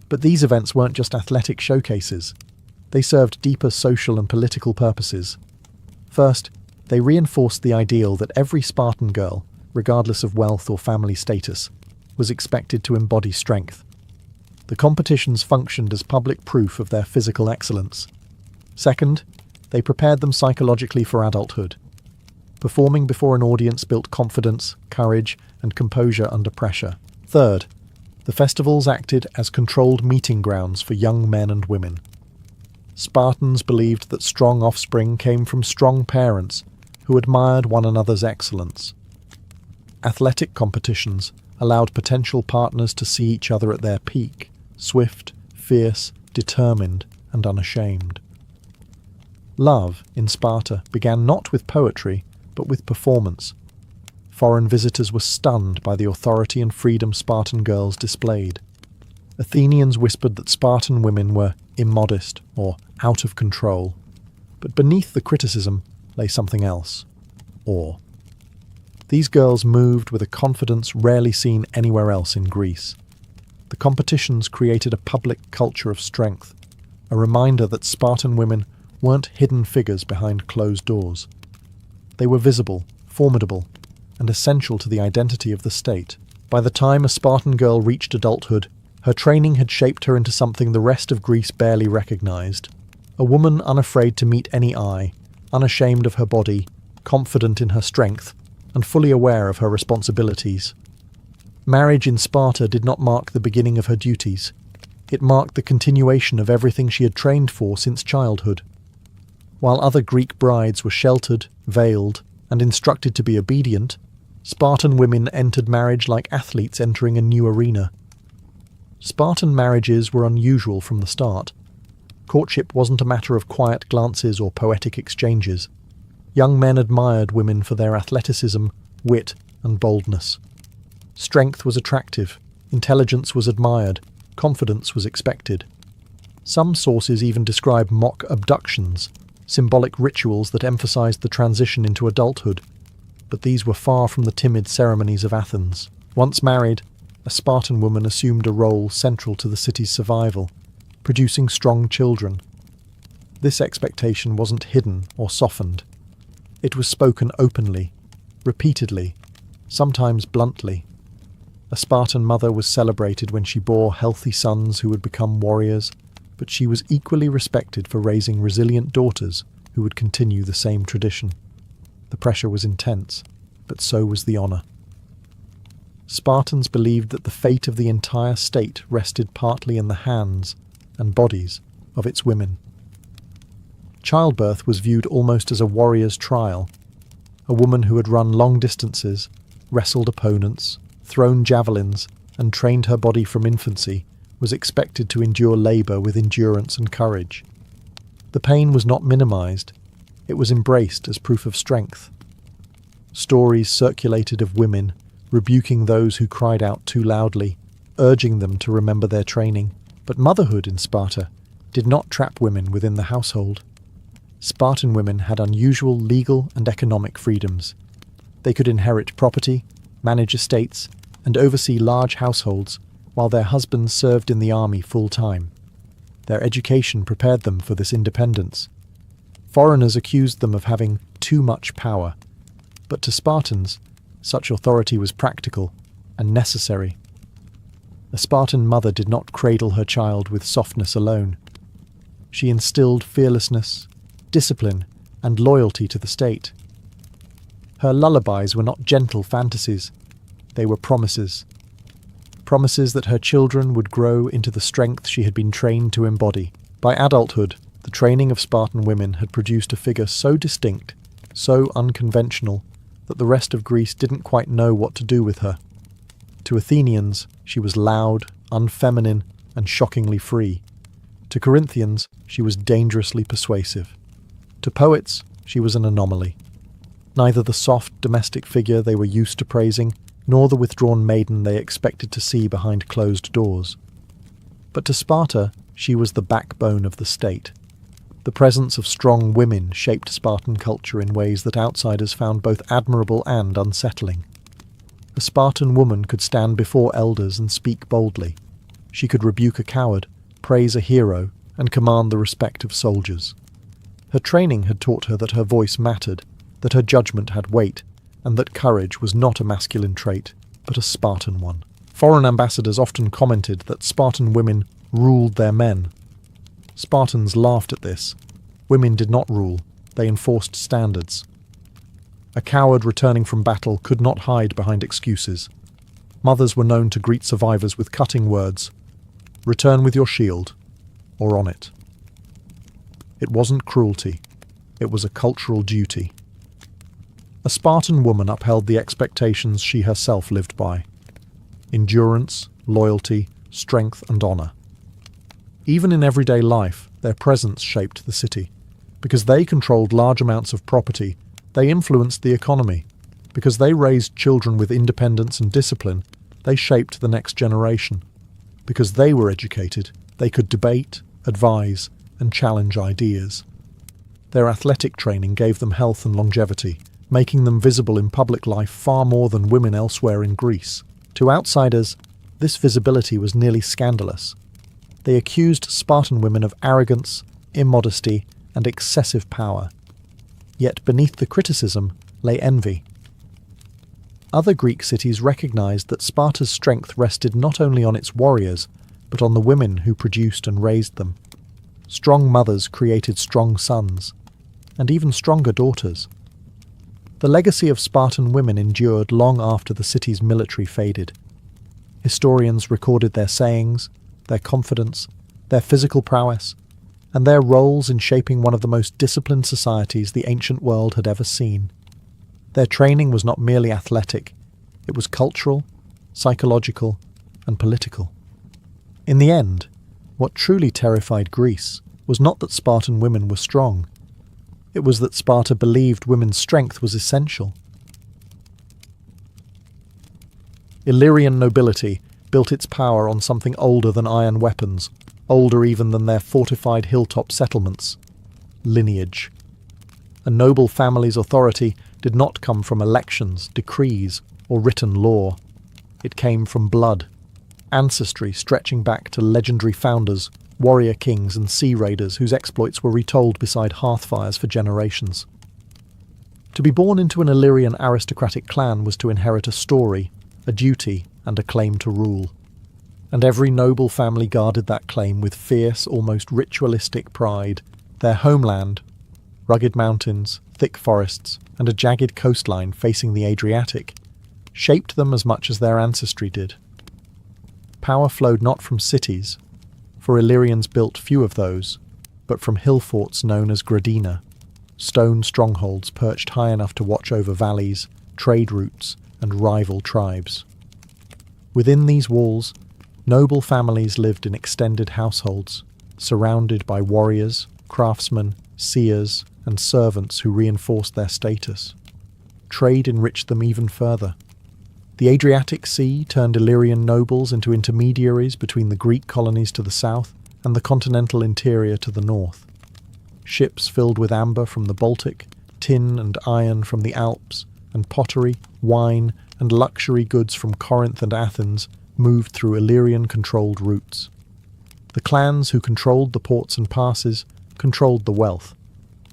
But these events weren't just athletic showcases. They served deeper social and political purposes. First, they reinforced the ideal that every Spartan girl, regardless of wealth or family status, was expected to embody strength. The competitions functioned as public proof of their physical excellence. Second, they prepared them psychologically for adulthood. Performing before an audience built confidence, courage, and composure under pressure. Third, the festivals acted as controlled meeting grounds for young men and women. Spartans believed that strong offspring came from strong parents who admired one another's excellence. Athletic competitions allowed potential partners to see each other at their peak, swift, fierce, determined, and unashamed. Love, in Sparta, began not with poetry, but with performance. Foreign visitors were stunned by the authority and freedom Spartan girls displayed. Athenians whispered that Spartan women were immodest or out of control, but beneath the criticism lay something else: awe. These girls moved with a confidence rarely seen anywhere else in Greece. The competitions created a public culture of strength, a reminder that Spartan women weren't hidden figures behind closed doors. They were visible, formidable, and essential to the identity of the state. By the time a Spartan girl reached adulthood, her training had shaped her into something the rest of Greece barely recognized: A woman unafraid to meet any eye, unashamed of her body, confident in her strength, and fully aware of her responsibilities. Marriage in Sparta did not mark the beginning of her duties. It marked the continuation of everything she had trained for since childhood. While other Greek brides were sheltered, veiled, and instructed to be obedient, Spartan women entered marriage like athletes entering a new arena. Spartan marriages were unusual from the start. Courtship wasn't a matter of quiet glances or poetic exchanges. Young men admired women for their athleticism, wit, and boldness. Strength was attractive, intelligence was admired, confidence was expected. Some sources even describe mock abductions, symbolic rituals that emphasized the transition into adulthood, but these were far from the timid ceremonies of Athens. Once married, a Spartan woman assumed a role central to the city's survival, producing strong children. This expectation wasn't hidden or softened. It was spoken openly, repeatedly, sometimes bluntly. A Spartan mother was celebrated when she bore healthy sons who would become warriors, but she was equally respected for raising resilient daughters who would continue the same tradition. The pressure was intense, but so was the honor. Spartans believed that the fate of the entire state rested partly in the hands and bodies of its women. Childbirth was viewed almost as a warrior's trial. A woman who had run long distances, wrestled opponents, thrown javelins, and trained her body from infancy was expected to endure labour with endurance and courage. The pain was not minimized, it was embraced as proof of strength. Stories circulated of women rebuking those who cried out too loudly, urging them to remember their training. But motherhood in Sparta did not trap women within the household. Spartan women had unusual legal and economic freedoms. They could inherit property, manage estates, and oversee large households while their husbands served in the army full-time. Their education prepared them for this independence. Foreigners accused them of having too much power, but to Spartans, such authority was practical and necessary. A Spartan mother did not cradle her child with softness alone. She instilled fearlessness, discipline, and loyalty to the state. Her lullabies were not gentle fantasies, they were promises. Promises that her children would grow into the strength she had been trained to embody. By adulthood, the training of Spartan women had produced a figure so distinct, so unconventional, that the rest of Greece didn't quite know what to do with her. To Athenians, she was loud, unfeminine, and shockingly free. To Corinthians, she was dangerously persuasive. To poets, she was an anomaly. Neither the soft, domestic figure they were used to praising, nor the withdrawn maiden they expected to see behind closed doors. But to Sparta, she was the backbone of the state. The presence of strong women shaped Spartan culture in ways that outsiders found both admirable and unsettling. A Spartan woman could stand before elders and speak boldly. She could rebuke a coward, praise a hero, and command the respect of soldiers. Her training had taught her that her voice mattered, that her judgment had weight, and that courage was not a masculine trait, but a Spartan one. Foreign ambassadors often commented that Spartan women ruled their men. Spartans laughed at this. Women did not rule, they enforced standards. A coward returning from battle could not hide behind excuses. Mothers were known to greet survivors with cutting words, "Return with your shield," or "on it." It wasn't cruelty, it was a cultural duty. A Spartan woman upheld the expectations she herself lived by: endurance, loyalty, strength, and honor. Even in everyday life, their presence shaped the city. Because they controlled large amounts of property, they influenced the economy. Because they raised children with independence and discipline, they shaped the next generation. Because they were educated, they could debate, advise, and challenge ideas. Their athletic training gave them health and longevity, making them visible in public life far more than women elsewhere in Greece. To outsiders, this visibility was nearly scandalous. They accused Spartan women of arrogance, immodesty, and excessive power. Yet beneath the criticism lay envy. Other Greek cities recognized that Sparta's strength rested not only on its warriors, but on the women who produced and raised them. Strong mothers created strong sons, and even stronger daughters. The legacy of Spartan women endured long after the city's military faded. Historians recorded their sayings, their confidence, their physical prowess, and their roles in shaping one of the most disciplined societies the ancient world had ever seen. Their training was not merely athletic, it was cultural, psychological, and political. In the end, what truly terrified Greece was not that Spartan women were strong. It was that Sparta believed women's strength was essential. Illyrian nobility built its power on something older than iron weapons, older even than their fortified hilltop settlements: lineage. A noble family's authority did not come from elections, decrees, or written law. It came from blood, ancestry stretching back to legendary founders, warrior kings and sea raiders whose exploits were retold beside hearthfires for generations. To be born into an Illyrian aristocratic clan was to inherit a story, a duty, and a claim to rule. And every noble family guarded that claim with fierce, almost ritualistic pride. Their homeland, rugged mountains, thick forests, and a jagged coastline facing the Adriatic, shaped them as much as their ancestry did. Power flowed not from cities, for Illyrians built few of those, but from hill forts known as gradina, stone strongholds perched high enough to watch over valleys, trade routes, and rival tribes. Within these walls, noble families lived in extended households, surrounded by warriors, craftsmen, seers, and servants who reinforced their status. Trade enriched them even further. The Adriatic Sea turned Illyrian nobles into intermediaries between the Greek colonies to the south and the continental interior to the north. Ships filled with amber from the Baltic, tin and iron from the Alps, and pottery, wine, and luxury goods from Corinth and Athens moved through Illyrian-controlled routes. The clans who controlled the ports and passes controlled the wealth,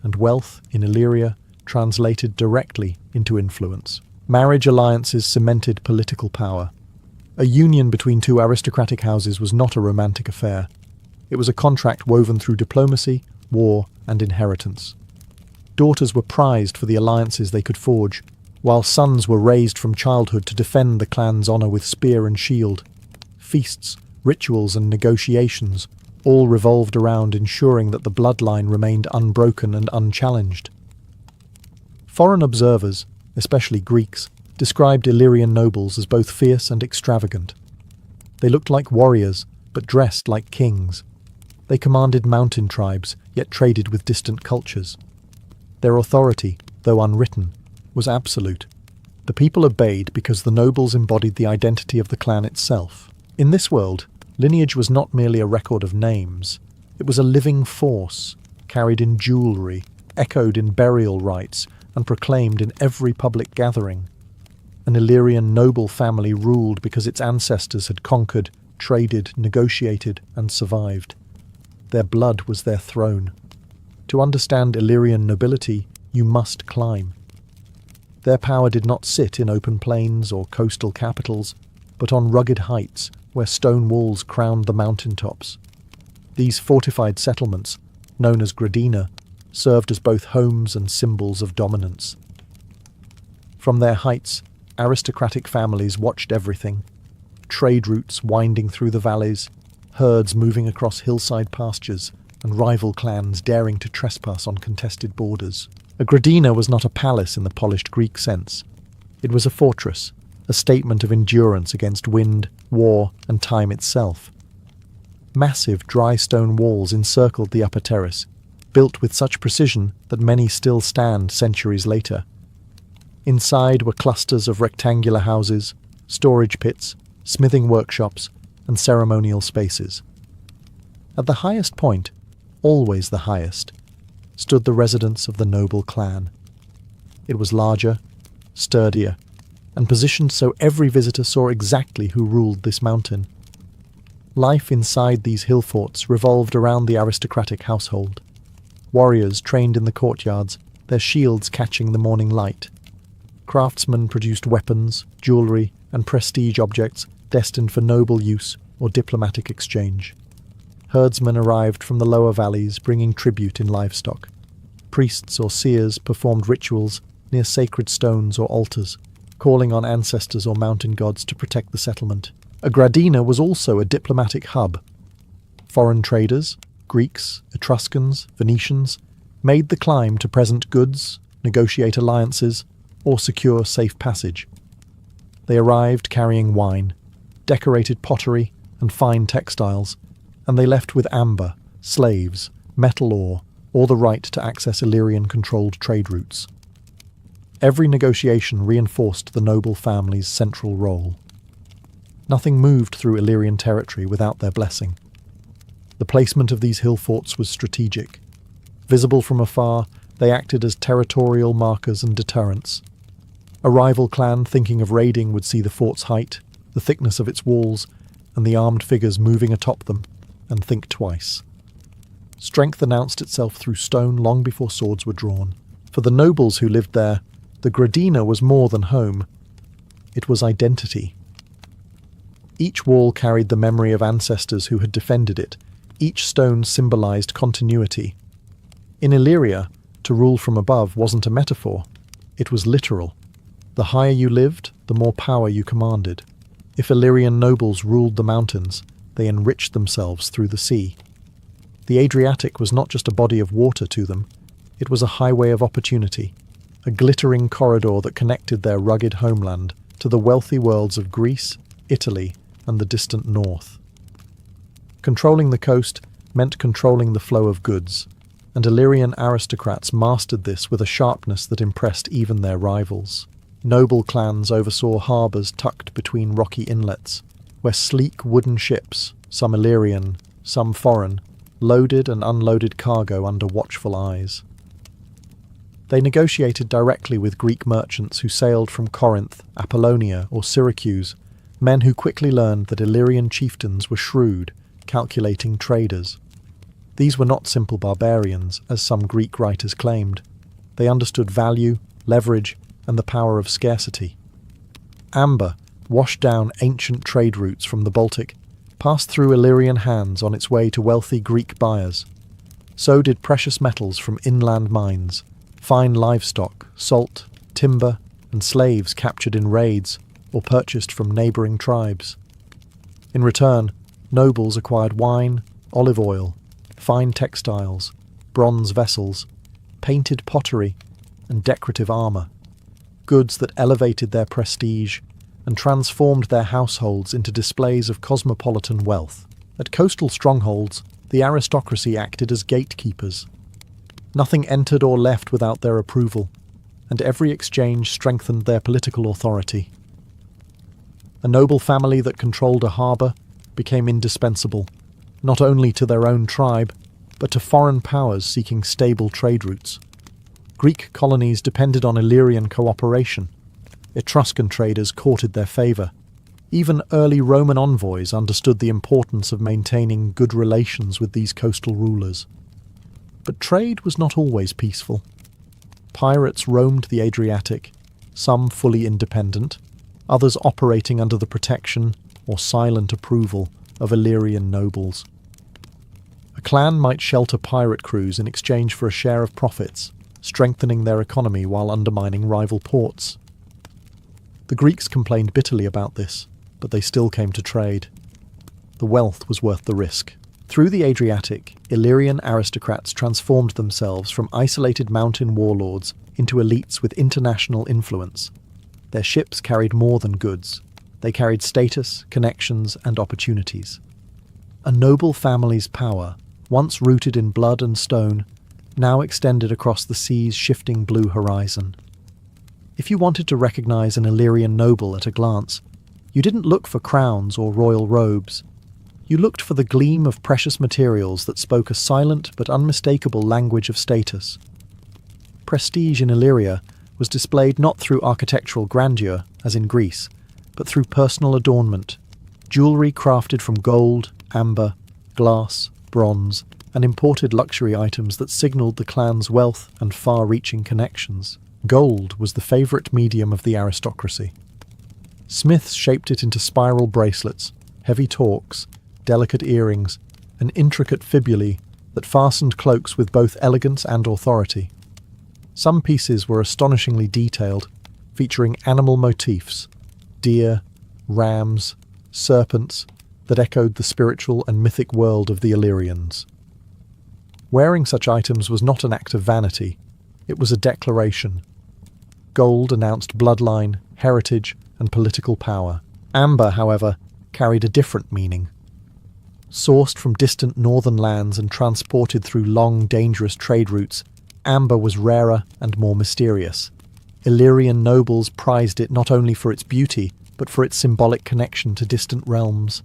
and wealth in Illyria translated directly into influence. Marriage alliances cemented political power. A union between two aristocratic houses was not a romantic affair. It was a contract woven through diplomacy, war, and inheritance. Daughters were prized for the alliances they could forge, while sons were raised from childhood to defend the clan's honour with spear and shield. Feasts, rituals, and negotiations all revolved around ensuring that the bloodline remained unbroken and unchallenged. Foreign observers, especially Greeks, described Illyrian nobles as both fierce and extravagant. They looked like warriors, but dressed like kings. They commanded mountain tribes, yet traded with distant cultures. Their authority, though unwritten, was absolute. The people obeyed because the nobles embodied the identity of the clan itself. In this world, lineage was not merely a record of names. It was a living force, carried in jewellery, echoed in burial rites, and proclaimed in every public gathering. An Illyrian noble family ruled because its ancestors had conquered, traded, negotiated, and survived. Their blood was their throne. To understand Illyrian nobility, you must climb. Their power did not sit in open plains or coastal capitals, but on rugged heights where stone walls crowned the mountaintops. These fortified settlements, known as gradina, served as both homes and symbols of dominance. From their heights, aristocratic families watched everything: trade routes winding through the valleys, herds moving across hillside pastures, and rival clans daring to trespass on contested borders. A gradina was not a palace in the polished Greek sense. It was a fortress, a statement of endurance against wind, war, and time itself. Massive dry stone walls encircled the upper terrace, built with such precision that many still stand centuries later. Inside were clusters of rectangular houses, storage pits, smithing workshops, and ceremonial spaces. At the highest point, always the highest, stood the residence of the noble clan. It was larger, sturdier, and positioned so every visitor saw exactly who ruled this mountain. Life inside these hill forts revolved around the aristocratic household. Warriors trained in the courtyards, their shields catching the morning light. Craftsmen produced weapons, jewellery, and prestige objects destined for noble use or diplomatic exchange. herdsmen arrived from the lower valleys bringing tribute in livestock. Priests or seers performed rituals near sacred stones or altars, calling on ancestors or mountain gods to protect the settlement. Agradina was also a diplomatic hub. Foreign traders, Greeks, Etruscans, Venetians, made the climb to present goods, negotiate alliances, or secure safe passage. They arrived carrying wine, decorated pottery, and fine textiles, and they left with amber, slaves, metal ore, or the right to access Illyrian-controlled trade routes. Every negotiation reinforced the noble family's central role. Nothing moved through Illyrian territory without their blessing. The placement of these hill forts was strategic. Visible from afar, they acted as territorial markers and deterrents. A rival clan thinking of raiding would see the fort's height, the thickness of its walls, and the armed figures moving atop them, and think twice. Strength announced itself through stone long before swords were drawn. For the nobles who lived there, the Gradina was more than home. It was identity. Each wall carried the memory of ancestors who had defended it. Each stone symbolized continuity. In Illyria, to rule from above wasn't a metaphor. It was literal. The higher you lived, the more power you commanded. If Illyrian nobles ruled the mountains, they enriched themselves through the sea. The Adriatic was not just a body of water to them, it was a highway of opportunity, a glittering corridor that connected their rugged homeland to the wealthy worlds of Greece, Italy, and the distant north. Controlling the coast meant controlling the flow of goods, and Illyrian aristocrats mastered this with a sharpness that impressed even their rivals. Noble clans oversaw harbours tucked between rocky inlets, where sleek wooden ships, some Illyrian, some foreign, loaded and unloaded cargo under watchful eyes. They negotiated directly with Greek merchants who sailed from Corinth, Apollonia, or Syracuse, men who quickly learned that Illyrian chieftains were shrewd, calculating traders. These were not simple barbarians, as some Greek writers claimed. They understood value, leverage, and the power of scarcity. Amber washed down ancient trade routes from the Baltic, passed through Illyrian hands on its way to wealthy Greek buyers. So did precious metals from inland mines, fine livestock, salt, timber, and slaves captured in raids or purchased from neighbouring tribes. In return, nobles acquired wine, olive oil, fine textiles, bronze vessels, painted pottery, and decorative armour, goods that elevated their prestige and transformed their households into displays of cosmopolitan wealth. At coastal strongholds, the aristocracy acted as gatekeepers. Nothing entered or left without their approval, and every exchange strengthened their political authority. A noble family that controlled a harbour became indispensable, not only to their own tribe, but to foreign powers seeking stable trade routes. Greek colonies depended on Illyrian cooperation. Etruscan traders courted their favour. Even early Roman envoys understood the importance of maintaining good relations with these coastal rulers. But trade was not always peaceful. Pirates roamed the Adriatic, some fully independent, others operating under the protection or silent approval of Illyrian nobles. A clan might shelter pirate crews in exchange for a share of profits, strengthening their economy while undermining rival ports. The Greeks complained bitterly about this, but they still came to trade. The wealth was worth the risk. Through the Adriatic, Illyrian aristocrats transformed themselves from isolated mountain warlords into elites with international influence. Their ships carried more than goods. They carried status, connections, and opportunities. A noble family's power, once rooted in blood and stone, now extended across the sea's shifting blue horizon. If you wanted to recognize an Illyrian noble at a glance, you didn't look for crowns or royal robes. You looked for the gleam of precious materials that spoke a silent but unmistakable language of status. Prestige in Illyria was displayed not through architectural grandeur, as in Greece, but through personal adornment, jewellery crafted from gold, amber, glass, bronze, and imported luxury items that signalled the clan's wealth and far-reaching connections. Gold was the favourite medium of the aristocracy. Smiths shaped it into spiral bracelets, heavy torques, delicate earrings, and intricate fibulae that fastened cloaks with both elegance and authority. Some pieces were astonishingly detailed, featuring animal motifs, deer, rams, serpents, that echoed the spiritual and mythic world of the Illyrians. Wearing such items was not an act of vanity, it was a declaration. Gold announced bloodline, heritage, and political power. Amber, however, carried a different meaning. Sourced from distant northern lands and transported through long, dangerous trade routes, amber was rarer and more mysterious. Illyrian nobles prized it not only for its beauty, but for its symbolic connection to distant realms.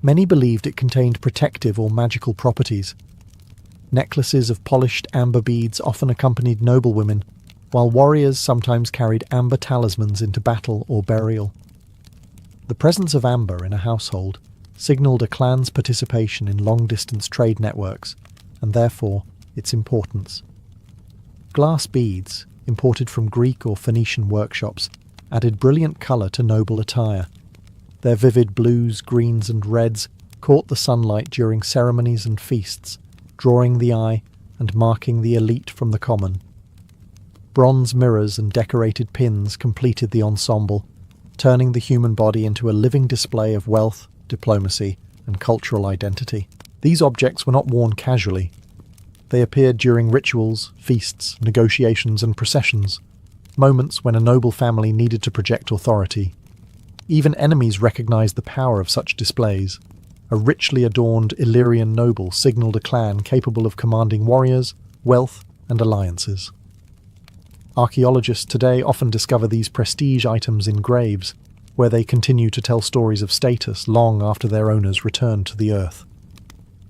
Many believed it contained protective or magical properties. Necklaces of polished amber beads often accompanied noblewomen, while warriors sometimes carried amber talismans into battle or burial. The presence of amber in a household signalled a clan's participation in long-distance trade networks, and therefore its importance. Glass beads, imported from Greek or Phoenician workshops, added brilliant colour to noble attire. Their vivid blues, greens and reds caught the sunlight during ceremonies and feasts, drawing the eye and marking the elite from the common. Bronze mirrors and decorated pins completed the ensemble, turning the human body into a living display of wealth, diplomacy, and cultural identity. These objects were not worn casually. They appeared during rituals, feasts, negotiations, and processions, moments when a noble family needed to project authority. Even enemies recognized the power of such displays. A richly adorned Illyrian noble signalled a clan capable of commanding warriors, wealth, and alliances. Archaeologists today often discover these prestige items in graves, where they continue to tell stories of status long after their owners return to the earth.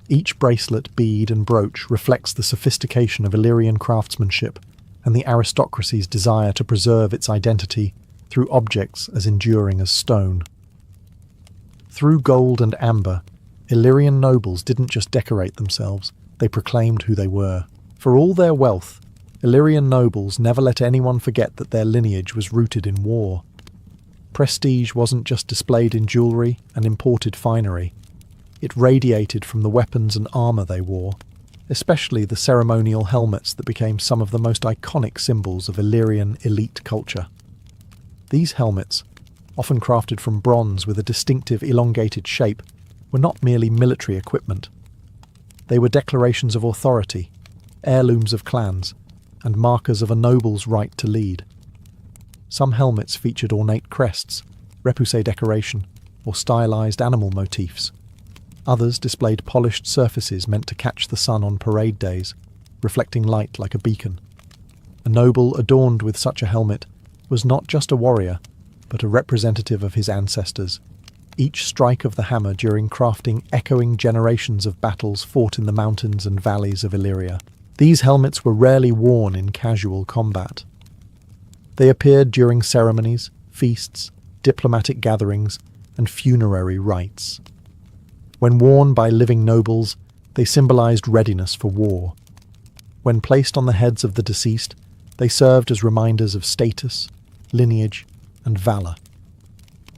Each bracelet, bead, and brooch reflects the sophistication of Illyrian craftsmanship and the aristocracy's desire to preserve its identity through objects as enduring as stone. Through gold and amber, Illyrian nobles didn't just decorate themselves, they proclaimed who they were. For all their wealth, Illyrian nobles never let anyone forget that their lineage was rooted in war. Prestige wasn't just displayed in jewellery and imported finery. It radiated from the weapons and armour they wore, especially the ceremonial helmets that became some of the most iconic symbols of Illyrian elite culture. These helmets, often crafted from bronze with a distinctive elongated shape, were not merely military equipment. They were declarations of authority, heirlooms of clans, and markers of a noble's right to lead. Some helmets featured ornate crests, repoussé decoration, or stylized animal motifs. Others displayed polished surfaces meant to catch the sun on parade days, reflecting light like a beacon. A noble adorned with such a helmet was not just a warrior, but a representative of his ancestors, each strike of the hammer during crafting echoing generations of battles fought in the mountains and valleys of Illyria. These helmets were rarely worn in casual combat. They appeared during ceremonies, feasts, diplomatic gatherings, and funerary rites. When worn by living nobles, they symbolized readiness for war. When placed on the heads of the deceased, they served as reminders of status, lineage, and valor.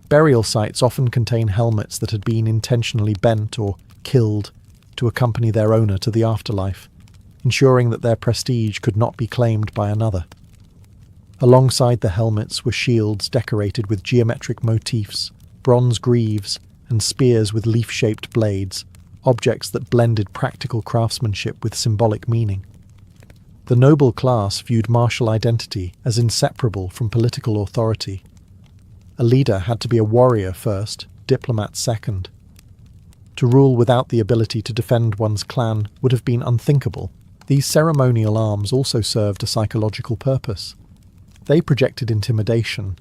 Burial sites often contain helmets that had been intentionally bent or killed to accompany their owner to the afterlife, ensuring that their prestige could not be claimed by another. Alongside the helmets were shields decorated with geometric motifs, bronze greaves, and spears with leaf-shaped blades, objects that blended practical craftsmanship with symbolic meaning. The noble class viewed martial identity as inseparable from political authority. A leader had to be a warrior first, diplomat second. To rule without the ability to defend one's clan would have been unthinkable. These ceremonial arms also served a psychological purpose. They projected intimidation.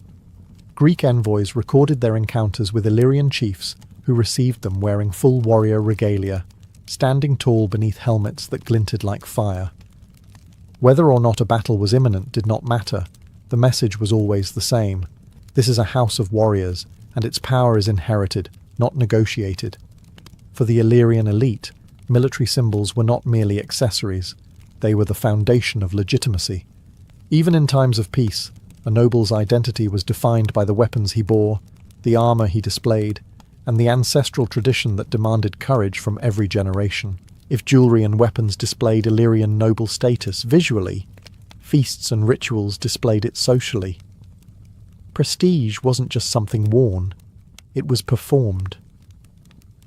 Greek envoys recorded their encounters with Illyrian chiefs who received them wearing full warrior regalia, standing tall beneath helmets that glinted like fire. Whether or not a battle was imminent did not matter. The message was always the same. This is a house of warriors, and its power is inherited, not negotiated. For the Illyrian elite, military symbols were not merely accessories. They were the foundation of legitimacy. Even in times of peace, a noble's identity was defined by the weapons he bore, the armor he displayed, and the ancestral tradition that demanded courage from every generation. If jewelry and weapons displayed Illyrian noble status visually, feasts and rituals displayed it socially. Prestige wasn't just something worn, it was performed.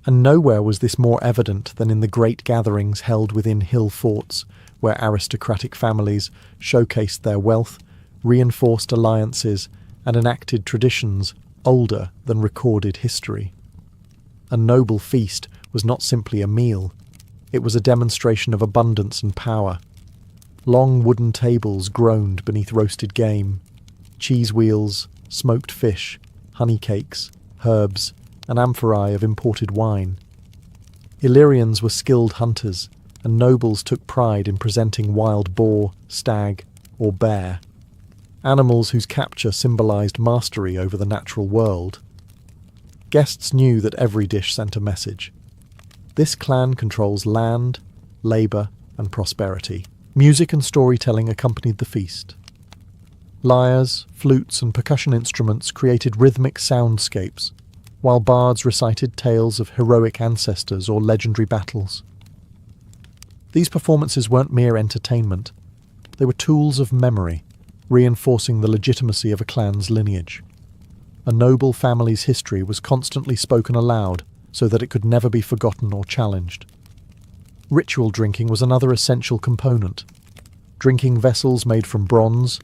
And nowhere was this more evident than in the great gatherings held within hill forts, where aristocratic families showcased their wealth, reinforced alliances, and enacted traditions older than recorded history. A noble feast was not simply a meal, it was a demonstration of abundance and power. Long wooden tables groaned beneath roasted game, cheese wheels, smoked fish, honey cakes, herbs, and amphorae of imported wine. Illyrians were skilled hunters, and nobles took pride in presenting wild boar, stag, or bear, animals whose capture symbolized mastery over the natural world. Guests knew that every dish sent a message. This clan controls land, labor, and prosperity. Music and storytelling accompanied the feast. Lyres, flutes, and percussion instruments created rhythmic soundscapes, while bards recited tales of heroic ancestors or legendary battles. These performances weren't mere entertainment. They were tools of memory, reinforcing the legitimacy of a clan's lineage. A noble family's history was constantly spoken aloud so that it could never be forgotten or challenged. Ritual drinking was another essential component. Drinking vessels made from bronze,